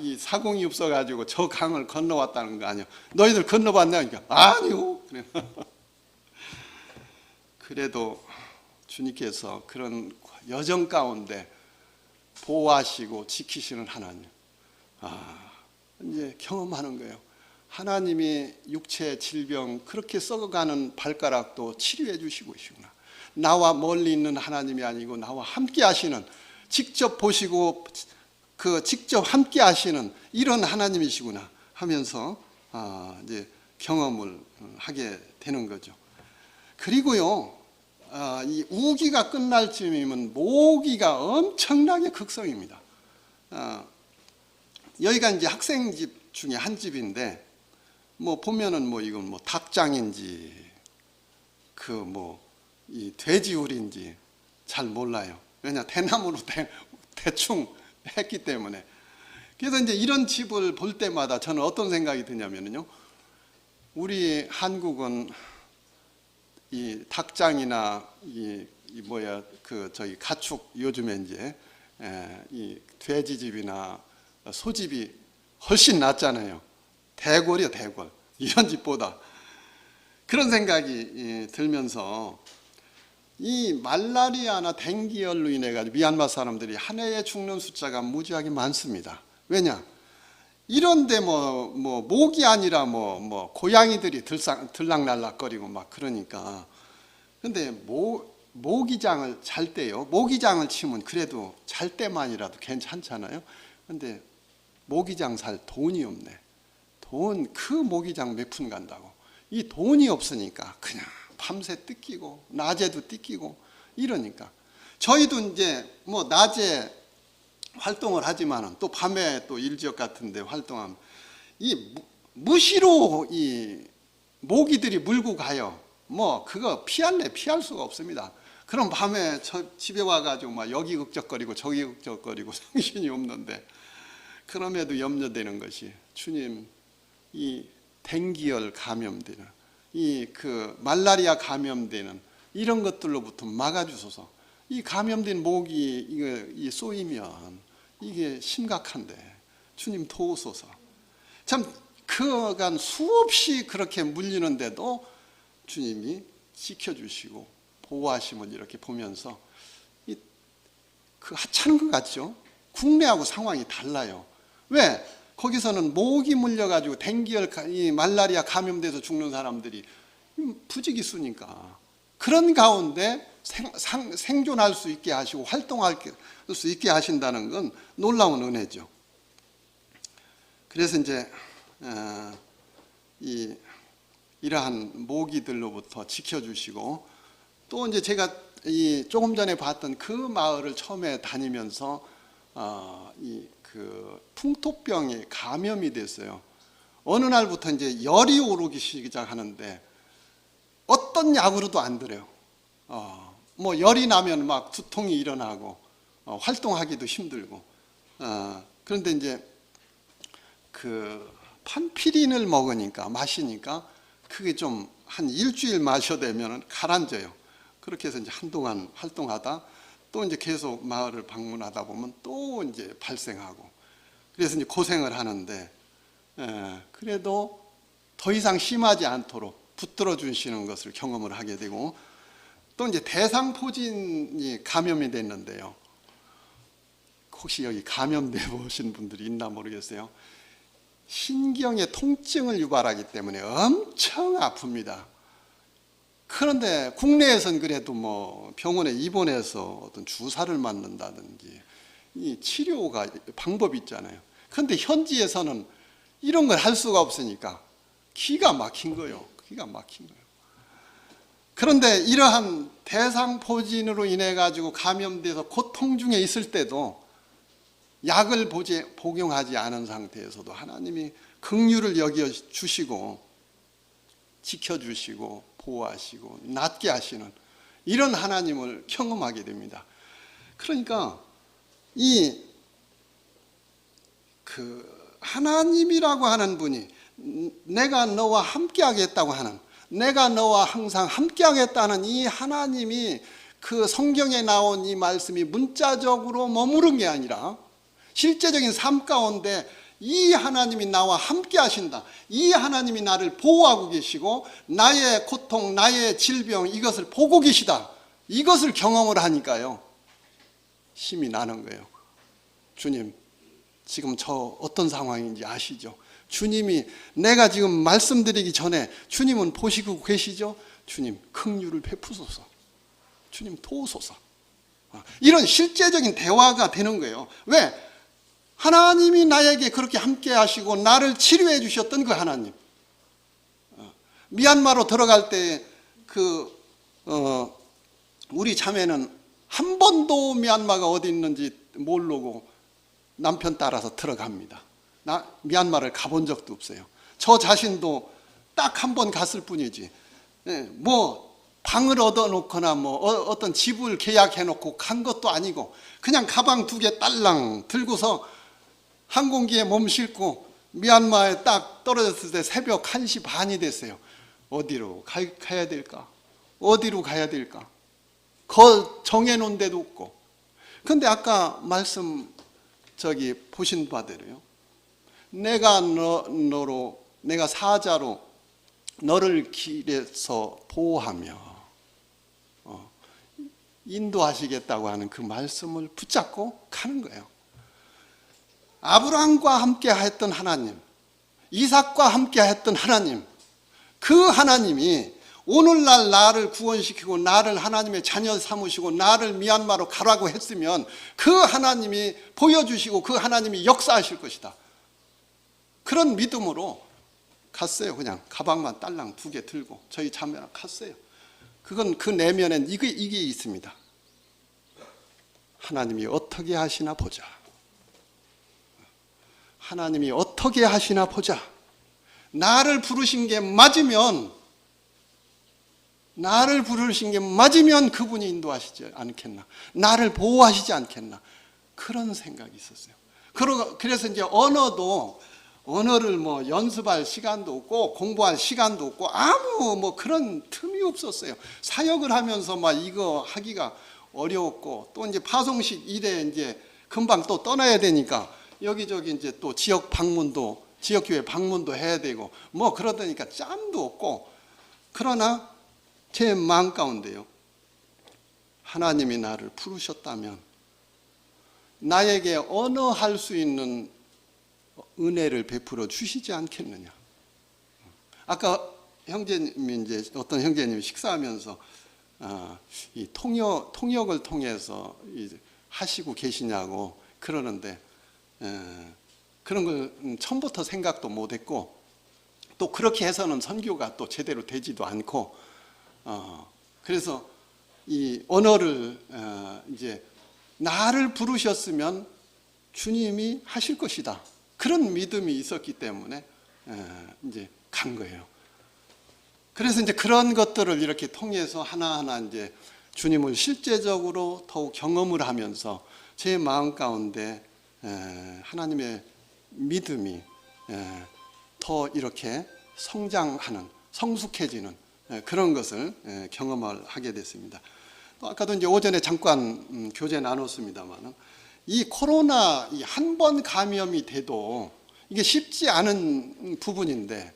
이 사공이 없어가지고 저 강을 건너왔다는 거 아니야? 너희들 건너봤냐? 그러니까 아니요. 그래도 주님께서 그런 여정 가운데 보호하시고 지키시는 하나님, 이제 경험하는 거예요. 하나님이 육체 질병 그렇게 썩어가는 발가락도 치료해 주시고 계시구나. 나와 멀리 있는 하나님이 아니고 나와 함께 하시는, 직접 보시고 직접 함께 하시는 이런 하나님이시구나 하면서 이제 경험을 하게 되는 거죠. 그리고요, 이 우기가 끝날 쯤이면 모기가 엄청나게 극성입니다. 여기가 이제 학생 집 중에 한 집인데 뭐 보면은 뭐 이건 뭐 닭장인지 이 돼지우리인지 잘 몰라요. 왜냐, 대나무로 대충 했기 때문에. 그래서 이제 이런 집을 볼 때마다 저는 어떤 생각이 드냐면요, 우리 한국은 이 닭장이나 저희 가축, 요즘에 이제 이 돼지집이나 소집이 훨씬 낫잖아요. 대궐이요, 대궐. 이런 집보다. 그런 생각이 들면서 이 말라리아나 댕기열로 인해 가지고 미얀마 사람들이 한 해에 죽는 숫자가 무지하게 많습니다. 왜냐? 이런데 모기 아니라 고양이들이 들락날락거리고 막 그러니까. 근데 모기장을 잘 때요, 모기장을 치면 그래도 잘 때만이라도 괜찮잖아요. 근데 모기장 살 돈이 없네. 그 모기장 몇 푼 간다고. 이 돈이 없으니까 그냥 밤새 뜯기고 낮에도 뜯기고 이러니까. 저희도 이제 낮에 활동을 하지만은 또 밤에 또 일지역 같은데 활동하면 무시로 이 모기들이 물고 가요. 뭐 그거 피할 수가 없습니다. 그럼 밤에 집에 와가지고 막 여기 극적거리고 저기 극적거리고 정신이 없는데, 그럼에도 염려되는 것이 주님, 이 댕기열 감염되는 이 말라리아 감염되는 이런 것들로부터 막아주소서. 이 감염된 모기 이 쏘이면 이게 심각한데 주님 도우소서. 참 그간 수없이 그렇게 물리는데도 주님이 지켜주시고 보호하심을 이렇게 보면서 그 하찮은 것 같죠? 국내하고 상황이 달라요. 왜? 거기서는 모기 물려가지고 댕기열 이 말라리아 감염돼서 죽는 사람들이 부지기수니까 그런 가운데 생존할 수 있게 하시고 활동할 수 있게 하신다는 건 놀라운 은혜죠. 그래서 이제 이러한 모기들로부터 지켜주시고, 또 이제 제가 조금 전에 봤던 그 마을을 처음에 다니면서 풍토병에 감염이 됐어요. 어느 날부터 이제 열이 오르기 시작하는데 어떤 약으로도 안 들어요. 뭐 열이 나면 막 두통이 일어나고 활동하기도 힘들고. 그런데 이제 판피린을 마시니까 그게 좀 한 일주일 마셔되면 가라앉아요. 그렇게 해서 이제 한동안 활동하다 또 이제 계속 마을을 방문하다 보면 또 이제 발생하고, 그래서 이제 고생을 하는데, 그래도 더 이상 심하지 않도록 붙들어 주시는 것을 경험을 하게 되고, 또 이제 대상포진이 감염이 됐는데요. 혹시 여기 감염돼 보신 분들이 있나 모르겠어요. 신경의 통증을 유발하기 때문에 엄청 아픕니다. 그런데 국내에선 그래도 뭐 병원에 입원해서 어떤 주사를 맞는다든지 이 치료가 방법이 있잖아요. 그런데 현지에서는 이런 걸 할 수가 없으니까 기가 막힌 거예요. 기가 막힌 거예요. 그런데 이러한 대상포진으로 인해 가지고 감염돼서 고통 중에 있을 때도 약을 복용하지 않은 상태에서도 하나님이 긍휼을 여겨 주시고 지켜주시고 보호하시고 낫게 하시는 이런 하나님을 경험하게 됩니다. 그러니까 하나님이라고 하는 분이 내가 너와 함께 하겠다고 하는, 내가 너와 항상 함께 하겠다는 이 하나님이 그 성경에 나온 이 말씀이 문자적으로 머무른 게 아니라 실제적인 삶 가운데 이 하나님이 나와 함께 하신다, 이 하나님이 나를 보호하고 계시고 나의 고통, 나의 질병 이것을 보고 계시다, 이것을 경험을 하니까요 힘이 나는 거예요. 주님, 지금 저 어떤 상황인지 아시죠? 주님이, 내가 지금 말씀드리기 전에 주님은 보시고 계시죠? 주님 긍휼을 베푸소서, 주님 도우소서. 이런 실제적인 대화가 되는 거예요. 왜? 하나님이 나에게 그렇게 함께 하시고 나를 치료해 주셨던 그 하나님. 미얀마로 들어갈 때 우리 자매는 한 번도 미얀마가 어디 있는지 모르고 남편 따라서 들어갑니다. 나 미얀마를 가본 적도 없어요. 저 자신도 딱 한 번 갔을 뿐이지, 뭐 방을 얻어놓거나 뭐 어떤 집을 계약해놓고 간 것도 아니고 그냥 가방 2개 딸랑 들고서 항공기에 몸 싣고 미얀마에 딱 떨어졌을 때 새벽 1시 반이 됐어요. 어디로 가야 될까? 어디로 가야 될까? 정해놓은 데도 없고. 그런데 아까 말씀 보신 바대로요, 내가 내가 사자로 너를 길에서 보호하며 인도하시겠다고 하는 그 말씀을 붙잡고 가는 거예요. 아브라함과 함께 했던 하나님, 이삭과 함께 했던 하나님, 그 하나님이 오늘날 나를 구원시키고 나를 하나님의 자녀 삼으시고 나를 미얀마로 가라고 했으면 그 하나님이 보여주시고 그 하나님이 역사하실 것이다. 그런 믿음으로 갔어요. 그냥 가방만 딸랑 2개 들고 저희 자매랑 갔어요. 그건 그 내면엔 이게 있습니다. 하나님이 어떻게 하시나 보자. 하나님이 어떻게 하시나 보자. 나를 부르신 게 맞으면 그분이 인도하시지 않겠나. 나를 보호하시지 않겠나. 그런 생각이 있었어요. 그래서 이제 언어를 뭐 연습할 시간도 없고 공부할 시간도 없고 아무 뭐 그런 틈이 없었어요. 사역을 하면서 막 이거 하기가 어려웠고, 또 이제 파송식 일에 이제 금방 또 떠나야 되니까 여기저기 이제 또 지역교회 방문도 해야 되고 뭐 그러다니까 짬도 없고. 그러나 제 마음 가운데요, 하나님이 나를 부르셨다면 나에게 언어할 수 있는 은혜를 베풀어 주시지 않겠느냐. 아까 형제님이 이제 어떤 형제님이 식사하면서 이 통역을 통해서 하시고 계시냐고 그러는데, 그런 걸 처음부터 생각도 못했고, 또 그렇게 해서는 선교가 또 제대로 되지도 않고, 그래서 이 언어를 이제 나를 부르셨으면 주님이 하실 것이다. 그런 믿음이 있었기 때문에 이제 간 거예요. 그래서 이제 그런 것들을 이렇게 통해서 하나하나 이제 주님을 실제적으로 더욱 경험을 하면서 제 마음 가운데 하나님의 믿음이 더 이렇게 성장하는, 성숙해지는 그런 것을 경험을 하게 됐습니다. 또 아까도 이제 오전에 잠깐 교제 나눴습니다만은, 이 코로나 한 번 감염이 돼도 이게 쉽지 않은 부분인데,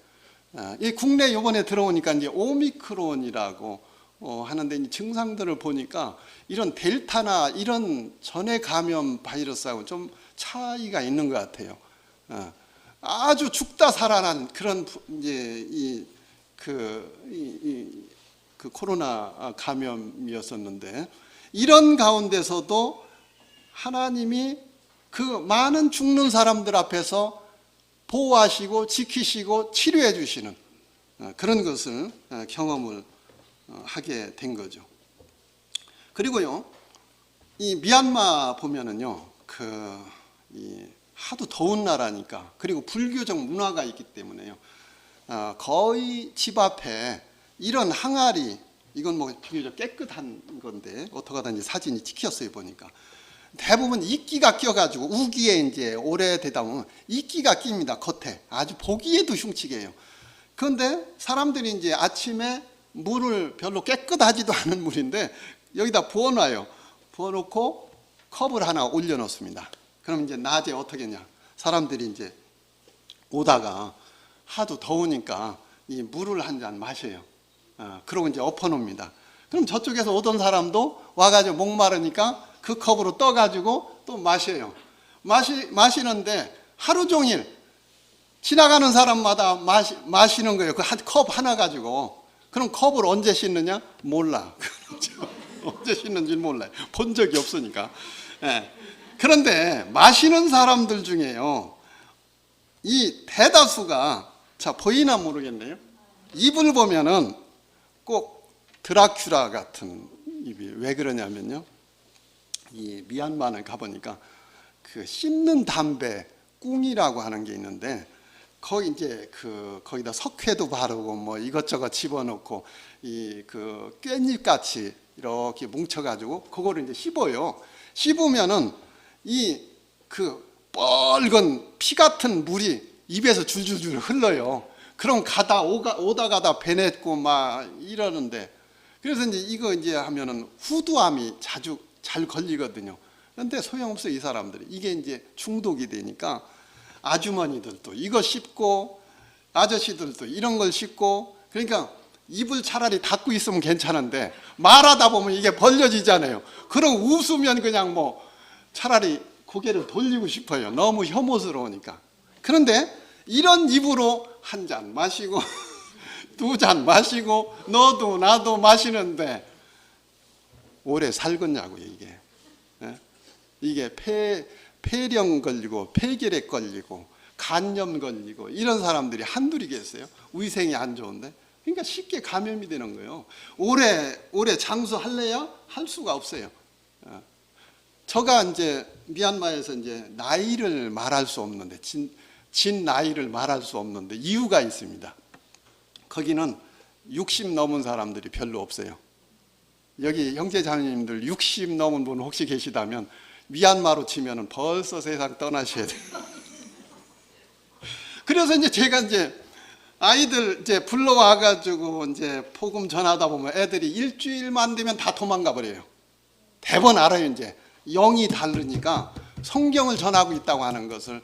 이 국내 이번에 들어오니까 이제 오미크론이라고 하는데, 이 증상들을 보니까 이런 델타나 이런 전에 감염 바이러스하고 좀 차이가 있는 것 같아요. 아주 죽다 살아난 그런 이제 그 코로나 감염이었었는데, 이런 가운데서도 하나님이 그 많은 죽는 사람들 앞에서 보호하시고 지키시고 치료해 주시는 그런 것을 경험을 하게 된 거죠. 그리고요, 이 미얀마 보면은요, 이 하도 더운 나라니까, 그리고 불교적 문화가 있기 때문에요, 거의 집 앞에 이런 항아리, 이건 뭐 비교적 깨끗한 건데 어떻게 하든지 사진이 찍혔어요. 보니까 대부분 이끼가 껴가지고, 우기에 이제 오래되다 보면 이끼가 낍니다. 겉에 아주 보기에도 흉측해요. 그런데 사람들이 이제 아침에 물을 별로 깨끗하지도 않은 물인데 여기다 부어놔요. 부어놓고 컵을 하나 올려놓습니다. 그럼 이제 낮에 어떻게 했냐, 사람들이 이제 오다가 하도 더우니까 이 물을 한 잔 마셔요. 그러고 이제 엎어놓습니다. 그럼 저쪽에서 오던 사람도 와가지고 목마르니까 그 컵으로 떠가지고 또 마셔요. 마시는데 하루 종일 지나가는 사람마다 마시는 거예요. 그 컵 하나 가지고. 그럼 컵을 언제 씻느냐? 몰라. 언제 씻는지 몰라요. 본 적이 없으니까. 그런데 마시는 사람들 중에요, 이 대다수가, 자 보이나 모르겠네요, 입을 보면은 꼭 드라큘라 같은 입이. 왜 그러냐면요, 이 미얀마를 가보니까 그 씹는 담배 꿍이라고 하는 게 있는데, 거기 이제 거기다 석회도 바르고 뭐 이것저것 집어넣고 이 깻잎 같이 이렇게 뭉쳐가지고 그거를 이제 씹어요. 씹으면은 이 뻘건 피 같은 물이 입에서 줄줄줄 흘러요. 그럼 오다 가다 배냈고 막 이러는데, 그래서 이제 이거 이제 하면은 후두암이 자주 잘 걸리거든요. 그런데 소용없어요. 이 사람들이 이게 이제 중독이 되니까 아주머니들도 이거 씹고 아저씨들도 이런 걸 씹고, 그러니까 입을 차라리 닫고 있으면 괜찮은데 말하다 보면 이게 벌려지잖아요. 그럼 웃으면 그냥 뭐 차라리 고개를 돌리고 싶어요. 너무 혐오스러우니까. 그런데 이런 입으로 한 잔 마시고 두 잔 마시고 너도 나도 마시는데 오래 살겠냐고요. 이게 폐렴 걸리고 폐결핵 걸리고 간염 걸리고 이런 사람들이 한둘이겠어요? 위생이 안 좋은데. 그러니까 쉽게 감염이 되는 거예요. 오래 장수할래야 할 수가 없어요. 저가 이제 미얀마에서 이제 나이를 말할 수 없는데 진 나이를 말할 수 없는데 이유가 있습니다. 거기는 60 넘은 사람들이 별로 없어요. 여기 형제자매님들 60 넘은 분 혹시 계시다면 미얀마로 치면은 벌써 세상 떠나셔야 돼요. 그래서 이제 제가 이제 아이들 이제 불러와 가지고 이제 복음 전하다 보면 애들이 일주일만 되면 다 도망가 버려요. 대번 알아요. 이제 영이 다르니까 성경을 전하고 있다고 하는 것을,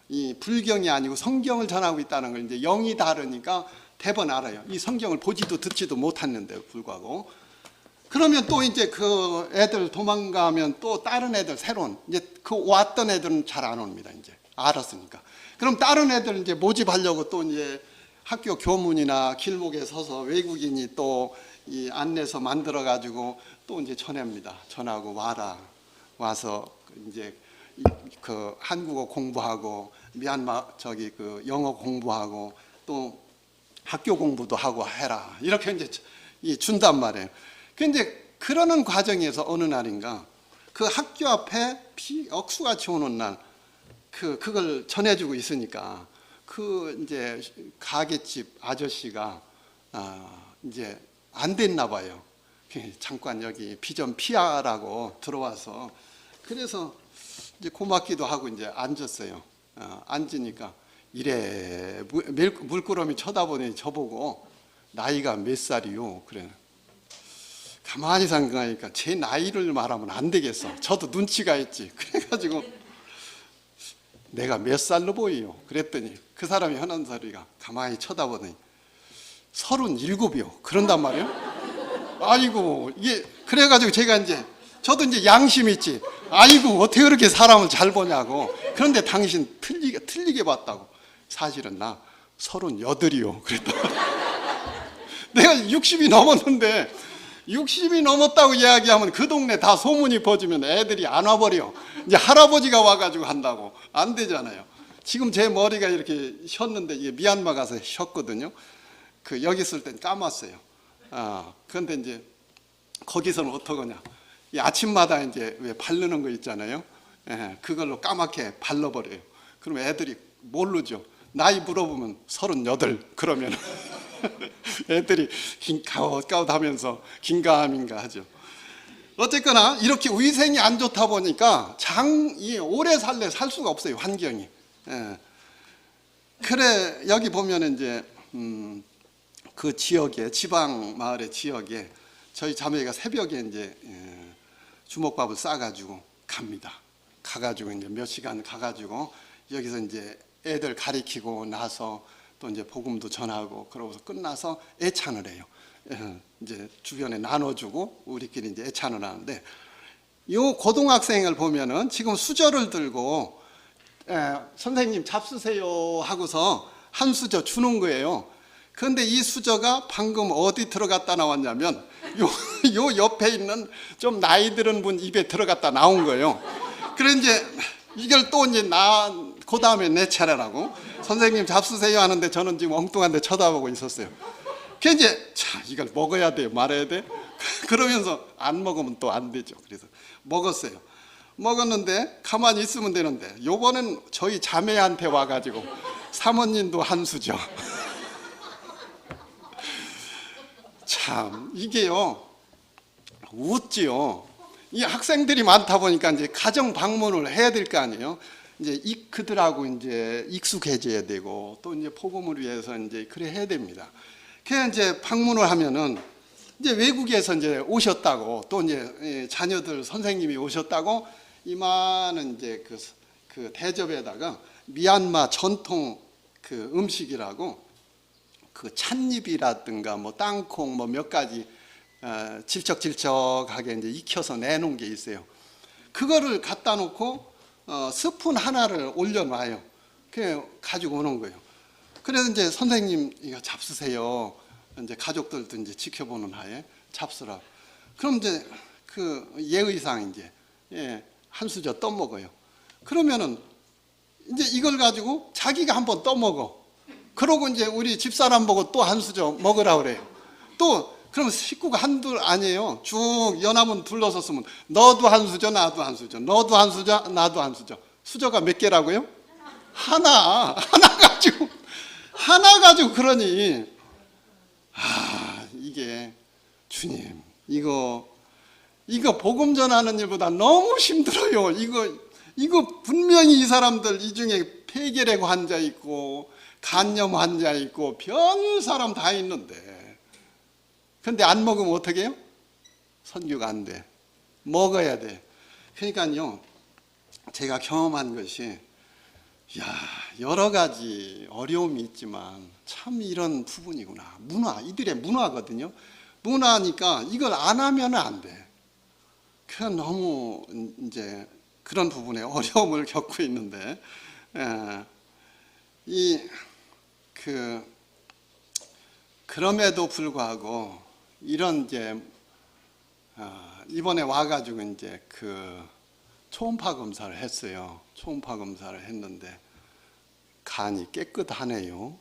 이 불경이 아니고 성경을 전하고 있다는 걸 이제 영이 다르니까 대번 알아요. 이 성경을 보지도 듣지도 못했는데 불구하고. 그러면 또 이제 그 애들 도망가면 또 다른 애들 새로운 이제 그 왔던 애들은 잘 안 옵니다. 이제 알았으니까. 그럼 다른 애들 이제 모집하려고 또 이제 학교 교문이나 길목에 서서 외국인이 또 이 안내서 만들어 가지고 또 이제 전합니다. 전하고 와서 이제 그 한국어 공부하고 미얀마 저기 그 영어 공부하고 또 학교 공부도 하고 해라. 이렇게 이제 준단 말이에요. 근데 그러는 과정에서 어느 날인가 그 학교 앞에 비 억수같이 오는 날 그걸 전해주고 있으니까 그 이제 가게집 아저씨가 이제 안 됐나 봐요. 잠깐 여기 비 좀 피하라고 들어와서 그래서 이제 고맙기도 하고 이제 앉았어요. 앉으니까 이래 물끄러미 쳐다보니 저보고 나이가 몇 살이요? 그래. 가만히 생각하니까 제 나이를 말하면 안 되겠어. 저도 눈치가 있지. 그래가지고 내가 몇 살로 보이요? 그랬더니 그 사람이 하는 소리가 가만히 쳐다보더니 37이요. 그런단 말이에요. 아이고 이게 그래가지고 제가 이제 저도 이제 양심 있지. 아이고 어떻게 그렇게 사람을 잘 보냐고. 그런데 당신 틀리게 봤다고. 사실은 나 38이요. 그랬다. 내가 60이 넘었는데 60이 넘었다고 이야기하면 그 동네 다 소문이 퍼지면 애들이 안 와버려. 이제 할아버지가 와가지고 한다고. 안 되잖아요. 지금 제 머리가 이렇게 셨는데 이게 미얀마 가서 셨거든요. 그 여기 있을 땐 감았어요. 그런데 이제 거기서는 어떡하냐. 이 아침마다 이제 왜 바르는 거 있잖아요. 그걸로 까맣게 발라버려요. 그러면 애들이 모르죠. 나이 물어보면 38 그러면 애들이 가웃가웃하면서 긴가민가 하죠. 어쨌거나 이렇게 위생이 안 좋다 보니까 오래 살 수가 없어요. 환경이. 그래 여기 보면 이제 그 지역에 지방 마을의 지역에 저희 자매가 새벽에 이제 주먹밥을 싸가지고 갑니다. 가가지고 이제 몇 시간 가가지고 여기서 이제 애들 가리키고 나서 또 이제 복음도 전하고 그러고서 끝나서 애찬을 해요. 이제 주변에 나눠주고 우리끼리 이제 애찬을 하는데 요 고등학생을 보면은 지금 수저를 들고 선생님 잡수세요 하고서 한 수저 주는 거예요. 그런데 이 수저가 방금 어디 들어갔다 나왔냐면 요 옆에 있는 좀 나이 들은 분 입에 들어갔다 나온 거예요. 그래 이제 이걸 또 이제 그 다음에 내 차례라고 선생님 잡수세요 하는데 저는 지금 엉뚱한 데 쳐다보고 있었어요. 그 이제 이걸 먹어야 돼 말아야 돼 그러면서 안 먹으면 또 안 되죠. 그래서 먹었어요. 먹었는데 가만히 있으면 되는데 요번엔 저희 자매한테 와가지고 사모님도 한 수저. 참 이게요 웃지요. 이 학생들이 많다 보니까 이제 가정 방문을 해야 될 거 아니에요. 이제 그들하고 이제 익숙해져야 되고 또 이제 복음을 위해서 이제 그래 해야 됩니다. 그래서 이제 방문을 하면은 이제 외국에서 이제 오셨다고 또 이제 자녀들 선생님이 오셨다고 이만한 이제 그 대접에다가 미얀마 전통 그 음식이라고 그 찻잎이라든가 뭐 땅콩 뭐 몇 가지 질척질척하게 이제 익혀서 내놓은 게 있어요. 그거를 갖다 놓고 스푼 하나를 올려놔요. 그냥 가지고 오는 거예요. 그래서 이제 선생님 이거 잡수세요. 이제 가족들도 이제 지켜보는 하에 잡수라. 그럼 이제 그 예의상 이제 한 수저 떠먹어요. 그러면은 이제 이걸 가지고 자기가 한번 떠먹어. 그러고 이제 우리 집사람 보고 또 한 수저 먹으라 그래요. 또 그럼 식구가 한둘 아니에요. 쭉 연합은 둘러섰으면 너도 한 수저 나도 한 수저, 너도 한 수저 나도 한 수저. 수저가 몇 개라고요? 하나 가지고 그러니 이게 주님 이거 복음 전하는 일보다 너무 힘들어요. 이거 분명히 이 사람들 이 중에 폐결핵 환자 있고 간염 환자 있고 별 사람 다 있는데 근데 안 먹으면 어떻게 해요? 선교가 안 돼. 먹어야 돼. 그러니까요 제가 경험한 것이 여러 가지 어려움이 있지만 참 이런 부분이구나. 이들의 문화거든요. 문화니까 이걸 안 하면 안 돼. 그냥 너무 이제 그런 부분에 어려움을 겪고 있는데 그럼에도 불구하고 이런 이제 이번에 와가지고 이제 초음파 검사를 했어요. 초음파 검사를 했는데 간이 깨끗하네요.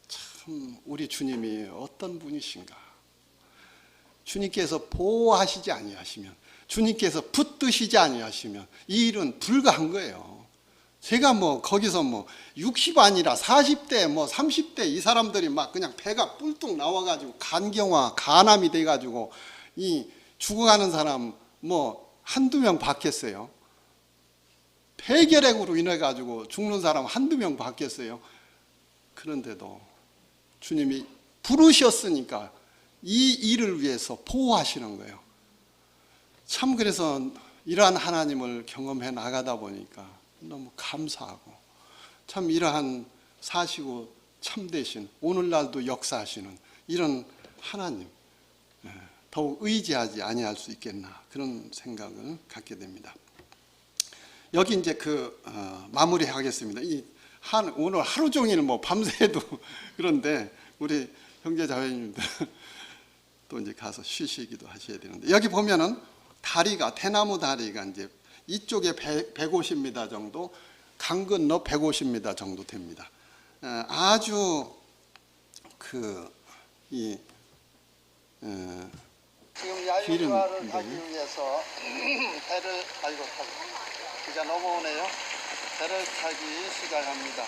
참 우리 주님이 어떤 분이신가. 주님께서 보호하시지 아니하시면, 주님께서 붙드시지 아니하시면 이 일은 불가한 거예요. 제가 거기서 60 아니라 40대 30대 이 사람들이 막 그냥 배가 뿔뚝 나와가지고 간경화 간암이 돼가지고 이 죽어가는 사람 한두 명 봤겠어요. 폐결핵으로 인해 가지고 죽는 사람 한두 명 봤겠어요. 그런데도 주님이 부르셨으니까 이 일을 위해서 보호하시는 거예요. 참 그래서 이러한 하나님을 경험해 나가다 보니까 너무 감사하고 참 이러한 사시고 참되신 오늘날도 역사하시는 이런 하나님 더욱 의지하지 아니할 수 있겠나 그런 생각을 갖게 됩니다. 여기 이제 마무리하겠습니다. 오늘 하루 종일 밤새도 그런데 우리 형제 자매님들 또 이제 가서 쉬시기도 하셔야 되는데 여기 보면은 대나무 다리가 이제 이쪽에 150m 정도, 강 건너 150m 정도 됩니다. 아주 지금 야유교화를 하기 위해서 배를 타고 비가 넘어오네요. 배를 타기 시작합니다.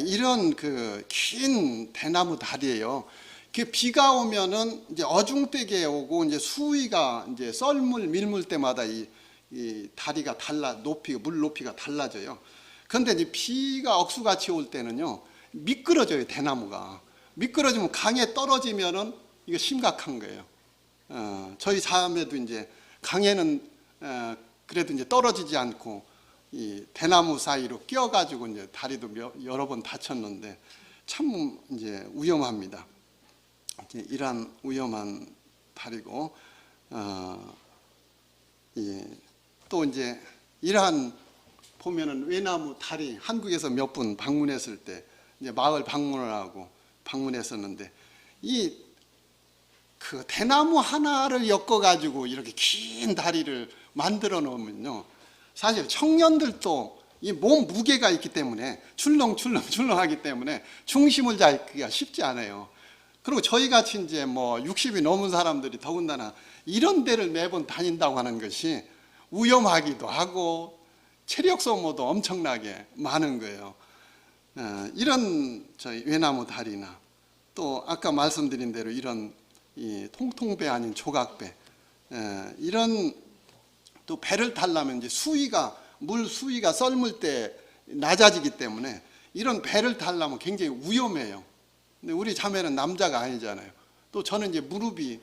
이런 긴 대나무 다리예요. 비가 오면은 이제 어중되게 오고 이제 수위가 이제 썰물 밀물 때마다 이 다리가 물 높이가 달라져요. 그런데 이제 비가 억수같이 올 때는요 미끄러져요. 대나무가 미끄러지면 강에 떨어지면은 이거 심각한 거예요. 저희 자매도 이제 강에는 그래도 이제 떨어지지 않고 이 대나무 사이로 끼어가지고 이제 다리도 여러 번 다쳤는데 참 이제 위험합니다. 이제 이러한 위험한 다리고 또 이제 이러한 보면은 외나무 다리 한국에서 몇 분 방문했을 때 이제 마을 방문을 하고 방문했었는데 대나무 하나를 엮어 가지고 이렇게 긴 다리를 만들어 놓으면요 사실 청년들도 이 몸 무게가 있기 때문에 출렁출렁하기 때문에 중심을 잡기가 쉽지 않아요. 그리고 저희 같이 이제 60이 넘은 사람들이 더군다나 이런 데를 매번 다닌다고 하는 것이 위험하기도 하고 체력 소모도 엄청나게 많은 거예요. 이런 저희 외나무 다리나 또 아까 말씀드린 대로 이런 이 통통배 아닌 조각배 이런 또 배를 타려면 이제 물 수위가 썰물 때 낮아지기 때문에 이런 배를 타려면 굉장히 위험해요. 근데 우리 자매는 남자가 아니잖아요. 또 저는 이제 무릎이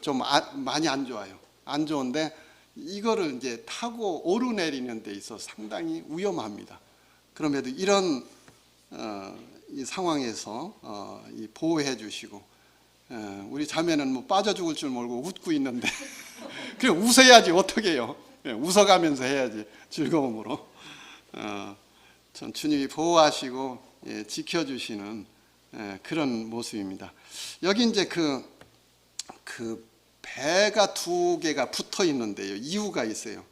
좀 많이 안 좋아요. 안 좋은데 이거를 이제 타고 오르내리는 데 있어 상당히 위험합니다. 그럼에도 이런 이 상황에서 보호해 주시고 우리 자매는 빠져 죽을 줄 모르고 웃고 있는데 그래 웃어야지 어떻게 해요. 웃어가면서 해야지 즐거움으로. 전 주님이 보호하시고 지켜주시는 그런 모습입니다. 여기 이제 배가 두 개가 붙어 있는데요. 이유가 있어요.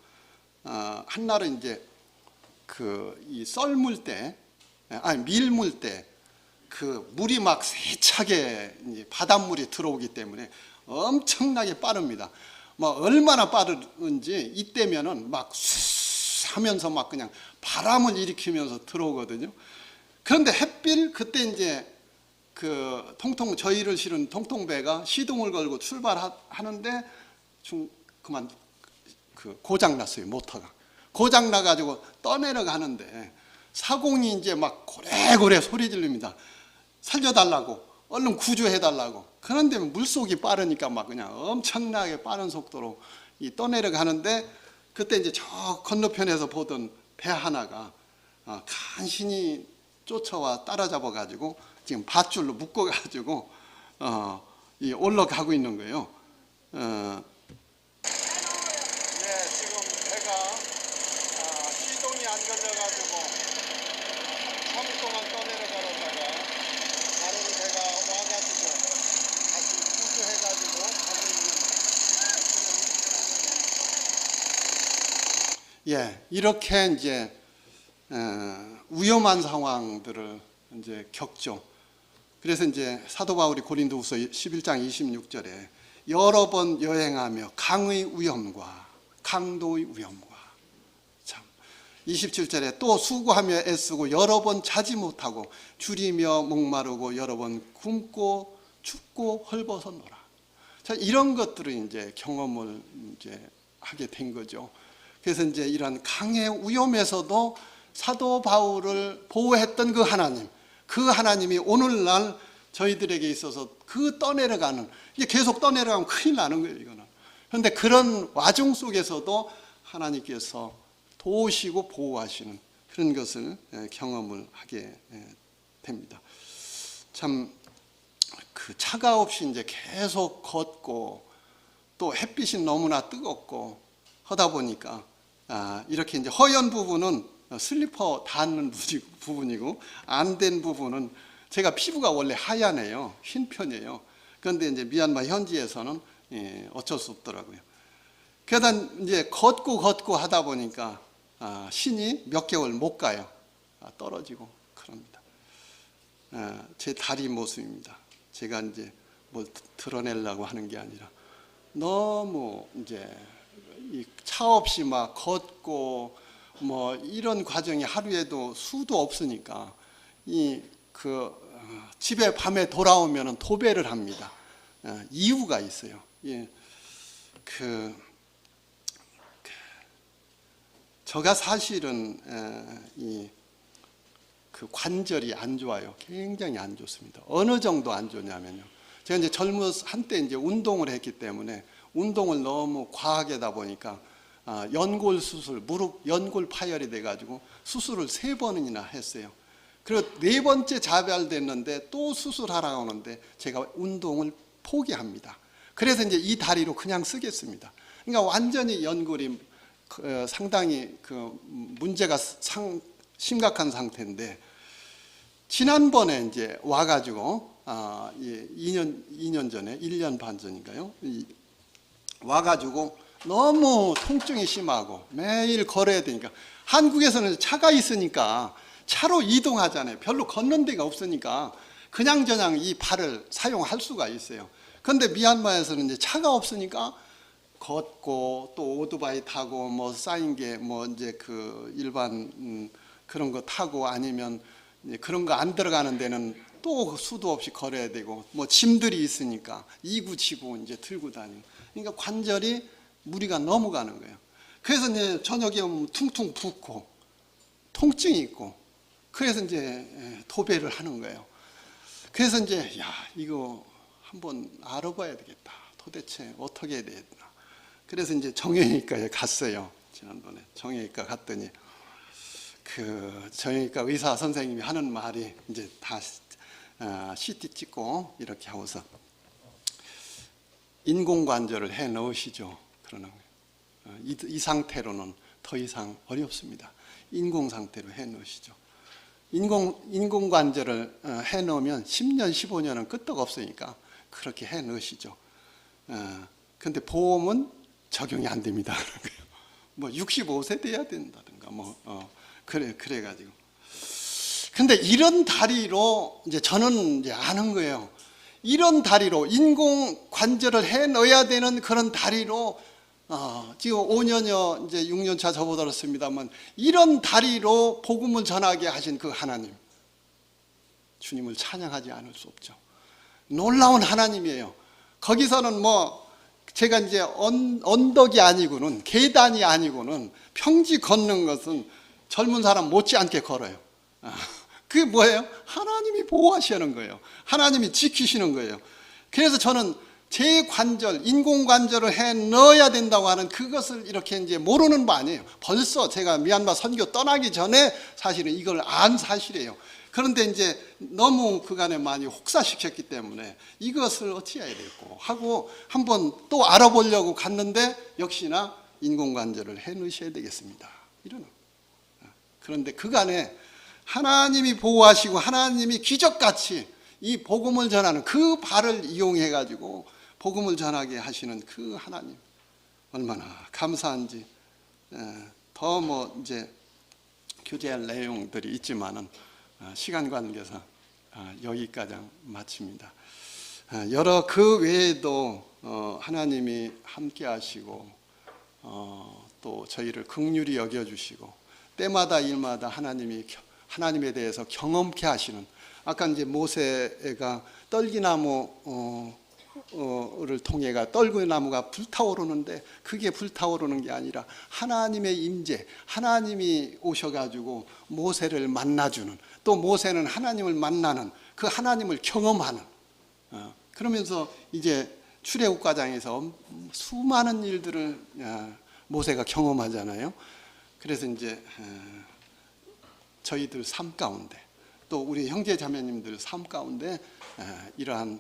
한날은 이제 이 썰물 때, 밀물 때 그 물이 막 세차게 이제 바닷물이 들어오기 때문에 엄청나게 빠릅니다. 뭐 얼마나 빠른지 이때면은 막 수 하면서 막 그냥 바람을 일으키면서 들어오거든요. 그런데 햇빛 그때 이제 그 통통 저희를 실은 통통배가 시동을 걸고 출발하는데 그만 그 고장 났어요. 모터가 고장 나가지고 떠내려 가는데 사공이 이제 막 고래고래 소리 지릅니다. 살려달라고 얼른 구조해달라고. 그런데 물속이 빠르니까 막 그냥 엄청나게 빠른 속도로 이 떠내려 가는데 그때 이제 저 건너편에서 보던 배 하나가 간신히 쫓아와 따라잡아 가지고 지금 밧줄로 묶어 가지고 이 올라가고 있는 거예요. 지금 배가 시동이 안 걸려가지고 한참 동안 떠내려가다가 다른 배가 와가지고 다시 구조해가지고 가고 있는. 이렇게 이제 위험한 상황들을 이제 겪죠. 그래서 이제 사도 바울이 고린도후서 11장 26절에 여러 번 여행하며 강의 위험과 강도의 위험과 27절에 또 수고하며 애쓰고 여러 번 자지 못하고 줄이며 목마르고 여러 번 굶고 춥고 헐벗었노라. 자, 이런 것들을 이제 경험을 이제 하게 된 거죠. 그래서 이제 이런 강의 위험에서도 사도 바울을 보호했던 그 하나님이 오늘날 저희들에게 있어서 그 떠내려가는, 이게 계속 떠내려가면 큰일 나는 거예요, 이거는. 그런데 그런 와중 속에서도 하나님께서 도우시고 보호하시는 그런 것을 경험을 하게 됩니다. 참 그 차가 없이 이제 계속 걷고 또 햇빛이 너무나 뜨겁고 하다 보니까 이렇게 이제 허연 부분은 슬리퍼 닿는 부분이고 안 된 부분은 제가 피부가 원래 하얀해요. 흰 편이에요. 그런데 이제 미얀마 현지에서는 어쩔 수 없더라고요. 그러다 이제 걷고 하다 보니까 신이 몇 개월 못 가요. 떨어지고 그럽니다. 제 다리 모습입니다. 제가 이제 뭘 드러내려고 하는 게 아니라 너무 이제 이 차 없이 막 걷고 뭐 이런 과정이 하루에도 수도 없으니까 집에 밤에 돌아오면은 도배를 합니다. 이유가 있어요. 제가 사실은 그 관절이 안 좋아요. 굉장히 안 좋습니다. 어느 정도 안 좋냐면요. 제가 이제 한때 이제 운동을 했기 때문에 운동을 너무 과하게 하다 보니까 연골 수술, 무릎 연골 파열이 돼가지고 수술을 3번이나 했어요. 그리고 4번째 자발됐는데 또 수술하러 오는데 제가 운동을 포기합니다. 그래서 이제 이 다리로 그냥 쓰겠습니다. 그러니까 완전히 연골이 상당히 문제가 심각한 상태인데 지난번에 이제 와가지고 2년 전에 1년 반 전인가요? 와가지고 너무 통증이 심하고 매일 걸어야 되니까 한국에서는 차가 있으니까 차로 이동하잖아요. 별로 걷는 데가 없으니까 그냥저냥 이 발을 사용할 수가 있어요. 그런데 미얀마에서는 이제 차가 없으니까 걷고 또 오토바이 타고 뭐 쌓인 게 뭐 이제 그 일반 그런 거 타고 아니면 그런 거 안 들어가는 데는 또 수도 없이 걸어야 되고 뭐 짐들이 있으니까 이구지구 이제 들고 다니고 그러니까 관절이 무리가 너무 가는 거예요. 그래서 이제 저녁에 오면 퉁퉁 붓고 통증이 있고 그래서 이제 도배를 하는 거예요. 그래서 이제 이거 한번 알아봐야 되겠다. 도대체 어떻게 해야 되나. 그래서 이제 정형외과에 갔어요. 지난번에 정형외과 갔더니 그 정형외과 의사 선생님이 하는 말이 이제 다 CT 찍고 이렇게 하고서 인공관절을 해 넣으시죠. 그러는 거예요. 이 상태로는 더 이상 어렵습니다. 인공 상태로 해 넣으시죠. 인공관절을 해 넣으면 10년, 15년은 끄떡없으니까 그렇게 해 넣으시죠. 근데 보험은 적용이 안 됩니다. 뭐 65세 돼야 된다든가 그래가지고 근데 이런 다리로 이제 저는 이제 아는 거예요. 이런 다리로 인공 관절을 해 넣어야 되는 그런 다리로 지금 5년여 이제 6년 차 접어들었습니다만 이런 다리로 복음을 전하게 하신 그 하나님, 주님을 찬양하지 않을 수 없죠. 놀라운 하나님이에요. 거기서는 뭐 제가 이제 언덕이 아니고는, 계단이 아니고는 평지 걷는 것은 젊은 사람 못지않게 걸어요. 그게 뭐예요? 하나님이 보호하시는 거예요. 하나님이 지키시는 거예요. 그래서 저는 제 관절, 인공관절을 해 넣어야 된다고 하는 그것을 이렇게 이제 모르는 바 아니에요. 벌써 제가 미얀마 선교 떠나기 전에 사실은 이걸 안 사실이에요. 그런데 이제 너무 그간에 많이 혹사시켰기 때문에 이것을 어찌 해야 되겠고 하고 한번 또 알아보려고 갔는데 역시나 인공관절을 해 넣으셔야 되겠습니다. 이러는. 그런데 그간에 하나님이 보호하시고 하나님이 기적같이 이 복음을 전하는 그 발을 이용해 가지고 복음을 전하게 하시는 그 하나님 얼마나 감사한지. 더 뭐 이제 교제할 내용들이 있지만은 시간 관계상 여기까지 마칩니다. 여러 그 외에도 하나님이 함께 하시고 또 저희를 긍휼히 여겨주시고 때마다 일마다 하나님에 대해서 경험케 하시는, 아까 이제 모세가 떨기나무를 통해가 떨기나무가 불타오르는데 그게 불타오르는 게 아니라 하나님의 임재, 하나님이 오셔가지고 모세를 만나주는, 또 모세는 하나님을 만나는 그 하나님을 경험하는, 그러면서 이제 출애굽과정에서 수많은 일들을 모세가 경험하잖아요. 그래서 이제 저희들 삶 가운데 또 우리 형제 자매님들 삶 가운데 이러한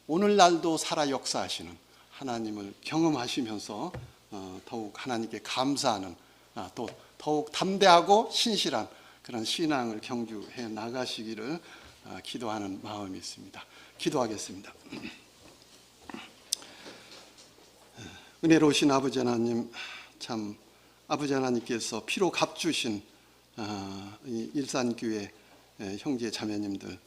오늘날도 살아 역사하시는 하나님을 경험하시면서 더욱 하나님께 감사하는, 또 더욱 담대하고 신실한 그런 신앙을 경주해 나가시기를 기도하는 마음이 있습니다. 기도하겠습니다. 은혜로우신 아버지 하나님, 참 아버지 하나님께서 피로 값주신 이 일산교회 형제 자매님들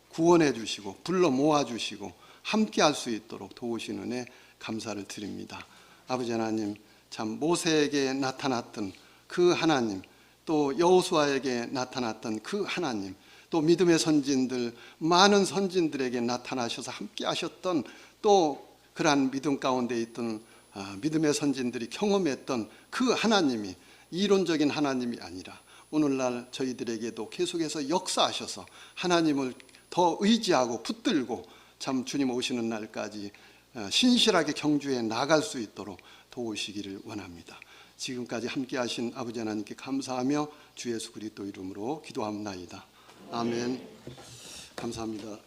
구원해 주시고 불러 모아 주시고 함께 할 수 있도록 도우시는 은혜 감사를 드립니다. 아버지 하나님, 참 모세에게 나타났던 그 하나님, 또 여호수아에게 나타났던 그 하나님, 또 믿음의 선진들, 많은 선진들에게 나타나셔서 함께 하셨던, 또 그러한 믿음 가운데 있던 믿음의 선진들이 경험했던 그 하나님이 이론적인 하나님이 아니라 오늘날 저희들에게도 계속해서 역사하셔서 하나님을 더 의지하고 붙들고 참 주님 오시는 날까지 신실하게 경주해 나갈 수 있도록 도우시기를 원합니다. 지금까지 함께 하신 아버지 하나님께 감사하며 주 예수 그리스도 이름으로 기도합나이다. 아멘. 감사합니다.